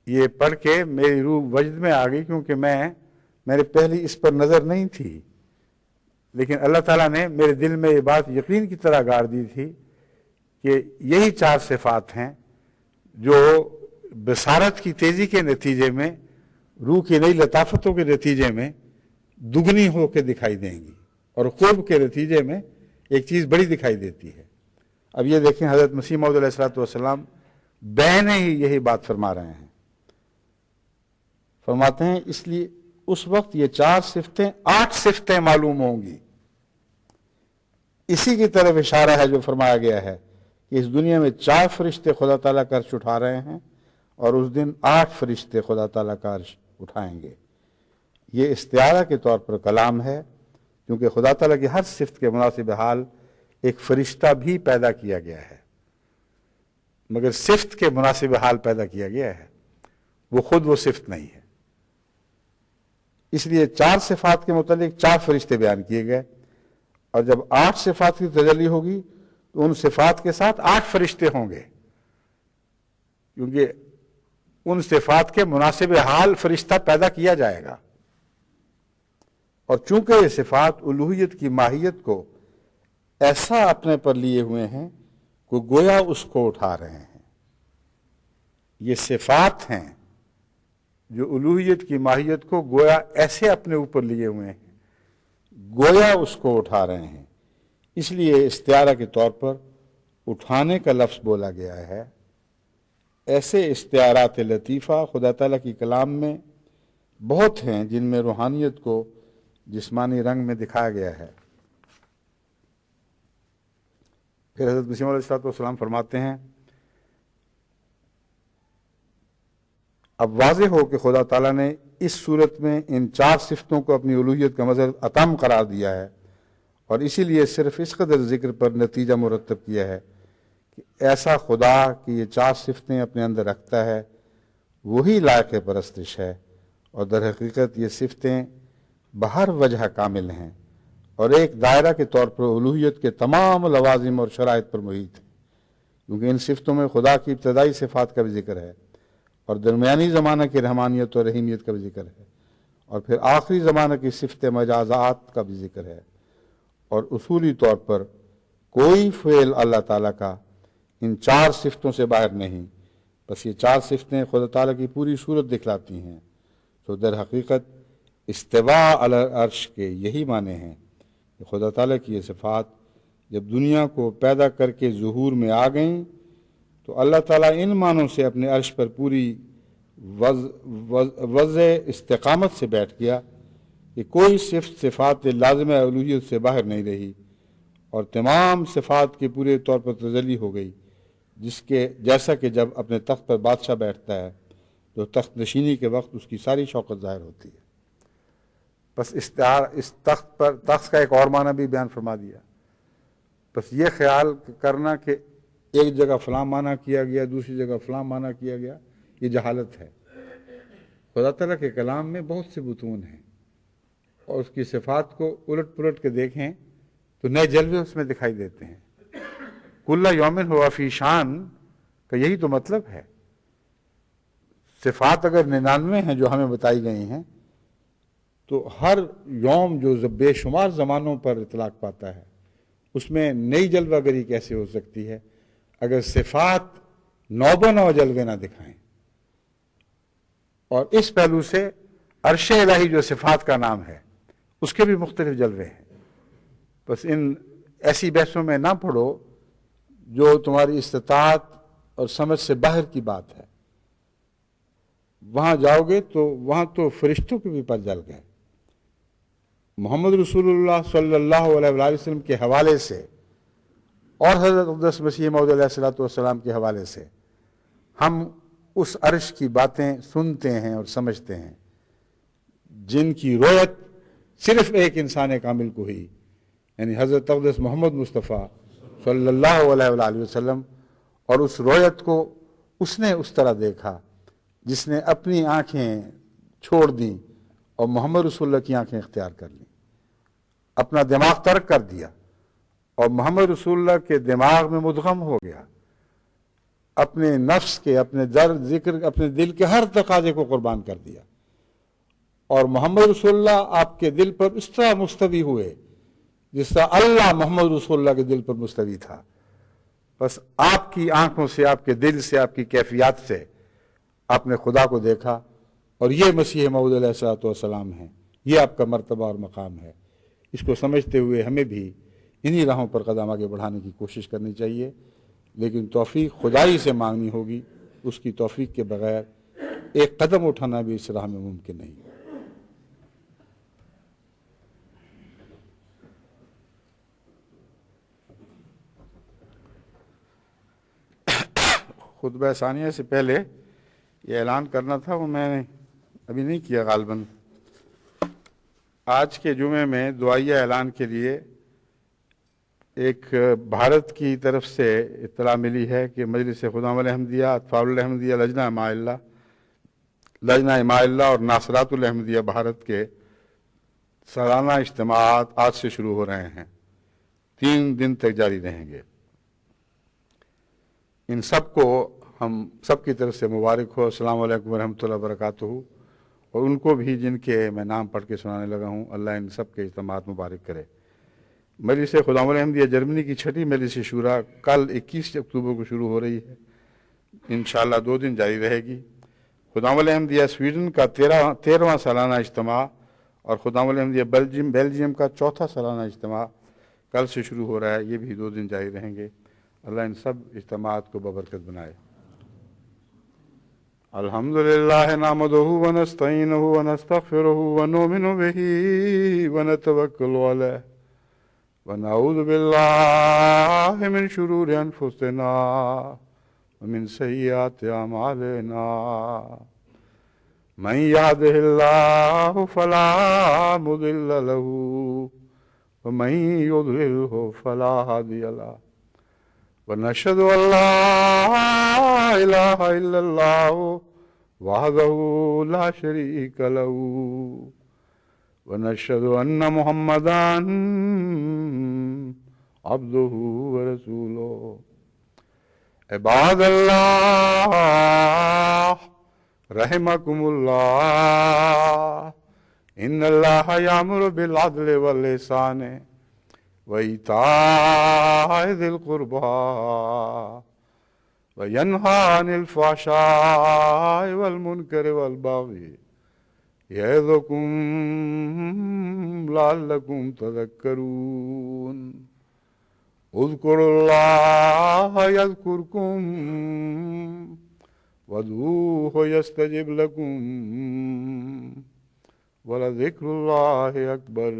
یہ پڑھ کے میری روح وجد میں آ گئی، کیونکہ میرے پہلی اس پر نظر نہیں تھی، لیکن اللہ تعالیٰ نے میرے دل میں یہ بات یقین کی طرح گاڑ دی تھی کہ یہی چار صفات ہیں جو بصارت کی تیزی کے نتیجے میں، روح کی نئی لطافتوں کے نتیجے میں دگنی ہو کے دکھائی دیں گی، اور قرب کے نتیجے میں ایک چیز بڑی دکھائی دیتی ہے۔ اب یہ دیکھیں، حضرت مسیح موعود علیہ السلام بین ہی یہی بات فرما رہے ہیں۔ فرماتے ہیں اس لیے اس وقت یہ 4 صفتیں 8 صفتیں معلوم ہوں گی۔ اسی کی طرف اشارہ ہے جو فرمایا گیا ہے کہ اس دنیا میں 4 فرشتے خدا تعالیٰ کا عرش اٹھا رہے ہیں، اور اس دن 8 فرشتے خدا تعالیٰ کا عرش اٹھائیں گے۔ یہ استعارہ کے طور پر کلام ہے، کیونکہ خدا تعالیٰ کی ہر صفت کے مناسب حال ایک فرشتہ بھی پیدا کیا گیا ہے، مگر صفت کے مناسب حال پیدا کیا گیا ہے، وہ خود وہ صفت نہیں ہے۔ اس لیے 4 صفات کے متعلق 4 فرشتے بیان کیے گئے، اور جب 8 صفات کی تجلی ہوگی تو ان صفات کے ساتھ 8 فرشتے ہوں گے، کیونکہ ان صفات کے مناسب حال فرشتہ پیدا کیا جائے گا۔ اور چونکہ یہ صفات الوہیت کی ماہیت کو ایسا اپنے پر لیے ہوئے ہیں کہ گویا اس کو اٹھا رہے ہیں، یہ صفات ہیں جو الوہیت کی ماہیت کو گویا ایسے اپنے اوپر لیے ہوئے ہیں، گویا اس کو اٹھا رہے ہیں۔ اس لیے استعارہ کے طور پر اٹھانے کا لفظ بولا گیا ہے۔ ایسے استعارات لطیفہ خدا تعالیٰ کی کلام میں بہت ہیں جن میں روحانیت کو جسمانی رنگ میں دکھایا گیا ہے۔ پھر حضرت مسیح علیہ السلام فرماتے ہیں، اب واضح ہو کہ خدا تعالیٰ نے اس صورت میں ان 4 صفتوں کو اپنی الوہیت کا مظہر اتم قرار دیا ہے، اور اسی لیے صرف اس قدر ذکر پر نتیجہ مرتب کیا ہے کہ ایسا خدا کہ یہ 4 صفتیں اپنے اندر رکھتا ہے وہی لائق پرستش ہے، اور در حقیقت یہ صفتیں بہر وجہ کامل ہیں اور ایک دائرہ کے طور پر الوہیت کے تمام لوازم اور شرائط پر محیط ہیں، کیونکہ ان صفتوں میں خدا کی ابتدائی صفات کا بھی ذکر ہے اور درمیانی زمانہ کی رحمانیت اور رحیمیت کا بھی ذکر ہے، اور پھر آخری زمانہ کی صفت مجازات کا بھی ذکر ہے، اور اصولی طور پر کوئی فعل اللہ تعالیٰ کا ان 4 صفتوں سے باہر نہیں، بس یہ 4 صفتیں خدا تعالیٰ کی پوری صورت دکھلاتی ہیں۔ تو در حقیقت استواء علی العرش کے یہی معنی ہیں کہ خدا تعالیٰ کی یہ صفات جب دنیا کو پیدا کر کے ظہور میں آ گئیں تو اللہ تعالیٰ ان معنوں سے اپنے عرش پر پوری وضع استقامت سے بیٹھ گیا کہ کوئی صفت صفات لازمہ الوہیت سے باہر نہیں رہی، اور تمام صفات کے پورے طور پر تجلی ہو گئی، جیسا کہ جب اپنے تخت پر بادشاہ بیٹھتا ہے تو تخت نشینی کے وقت اس کی ساری شوکت ظاہر ہوتی ہے۔ بس اس تخت کا ایک اور معنی بھی بیان فرما دیا۔ بس یہ خیال کرنا کہ ایک جگہ فلاں معنی کیا گیا، دوسری جگہ فلاں معنی کیا گیا، یہ جہالت ہے۔ خدا تعالیٰ کے کلام میں بہت سے بطون ہیں، اور اس کی صفات کو الٹ پلٹ کے دیکھیں تو نئے جلوے اس میں دکھائی دیتے ہیں۔ کل یومن ہوا فی شان کا یہی تو مطلب ہے۔ صفات اگر 99 ہیں جو ہمیں بتائی گئی ہیں، تو ہر یوم جو بے شمار زمانوں پر اطلاق پاتا ہے اس میں نئی جلوہ گری کیسے ہو سکتی ہے اگر صفات 9 بہ 9 جلوے نہ دکھائیں؟ اور اس پہلو سے عرش الہی جو صفات کا نام ہے اس کے بھی مختلف جلوے ہیں۔ بس ان ایسی بحثوں میں نہ پڑھو جو تمہاری استطاعت اور سمجھ سے باہر کی بات ہے، وہاں جاؤ گے تو وہاں تو فرشتوں کے بھی پر جل گئے۔ محمد رسول اللہ صلی اللہ علیہ وآلہ وسلم کے حوالے سے اور حضرت اقدس مسیح موعود علیہ السلام کے حوالے سے ہم اس عرش کی باتیں سنتے ہیں اور سمجھتے ہیں جن کی رویت صرف ایک انسان کامل کو ہی، یعنی حضرت اقدس محمد مصطفیٰ صلی اللہ علیہ وآلہ وسلم، اور اس رویت کو اس نے اس طرح دیکھا جس نے اپنی آنکھیں چھوڑ دیں اور محمد رسول اللہ کی آنکھیں اختیار کر لیں، اپنا دماغ ترک کر دیا اور محمد رسول اللہ کے دماغ میں مدغم ہو گیا، اپنے نفس کے، اپنے درد ذکر، اپنے دل کے ہر تقاضے کو قربان کر دیا، اور محمد رسول اللہ آپ کے دل پر اس طرح مستوی ہوئے جس طرح اللہ محمد رسول اللہ کے دل پر مستوی تھا۔ بس آپ کی آنکھوں سے، آپ کے دل سے، آپ کی کیفیات سے آپ نے خدا کو دیکھا، اور یہ مسیح موعود علیہ السلام ہیں، یہ آپ کا مرتبہ اور مقام ہے۔ اس کو سمجھتے ہوئے ہمیں بھی انہی راہوں پر قدم آگے بڑھانے کی کوشش کرنی چاہیے، لیکن توفیق خدائی سے مانگنی ہوگی، اس کی توفیق کے بغیر ایک قدم اٹھانا بھی اس راہ میں ممکن نہیں۔ خطبہ ثانیہ سے پہلے یہ اعلان کرنا تھا، وہ میں نے ابھی نہیں کیا غالباً۔ آج کے جمعے میں دعائیہ اعلان کے لیے ایک بھارت کی طرف سے اطلاع ملی ہے کہ مجلس خدام الحمدیہ، اطفال الحمدیہ، لجنہ اماء اللہ اور ناصرات الحمدیہ بھارت کے سالانہ اجتماعات آج سے شروع ہو رہے ہیں، 3 دن تک جاری رہیں گے۔ ان سب کو ہم سب کی طرف سے مبارک ہو، السلام علیکم ورحمۃ اللہ وبرکاتہ، اور ان کو بھی جن کے میں نام پڑھ کے سنانے لگا ہوں، اللہ ان سب کے اجتماعات مبارک کرے۔ مجلس خدام الحمدیہ جرمنی کی 6ٹھی مجلس شورا کل 21 اکتوبر کو شروع ہو رہی ہے، انشاءاللہ 2 دن جاری رہے گی۔ خدام الحمدیہ سویڈن کا 13واں سالانہ اجتماع اور خدام الحمدیہ بیلجیم کا 4تھا سالانہ اجتماع کل سے شروع ہو رہا ہے، یہ بھی 2 دن جاری رہیں گے۔ اللہ ان سب اجتماعات کو ببرکت بنائے۔ الحمدللہ نحمدہ ونستعینہ ونستغفرہ ونؤمن بہ ونتوکل علیہ ونعوذ باللہ من شرور انفسنا ومن سیئات اعمالنا من یہدہ اللہ فلا مضل لہ ومن یضللہ فلا ہادی لہ ونشهد أن لا إله إلا الله وحده لا شريك له ونشهد أن محمدا عبده ورسوله عباد الله رحمكم الله إن الله يأمر بالعدل والإحسان وإيتاء ذي القربى وينهى عن الفحشاء والمنكر والبغي يعظكم لعلكم تذكرون اذكروا الله يذكركم وادعوه يستجب لكم ولذكر الله أكبر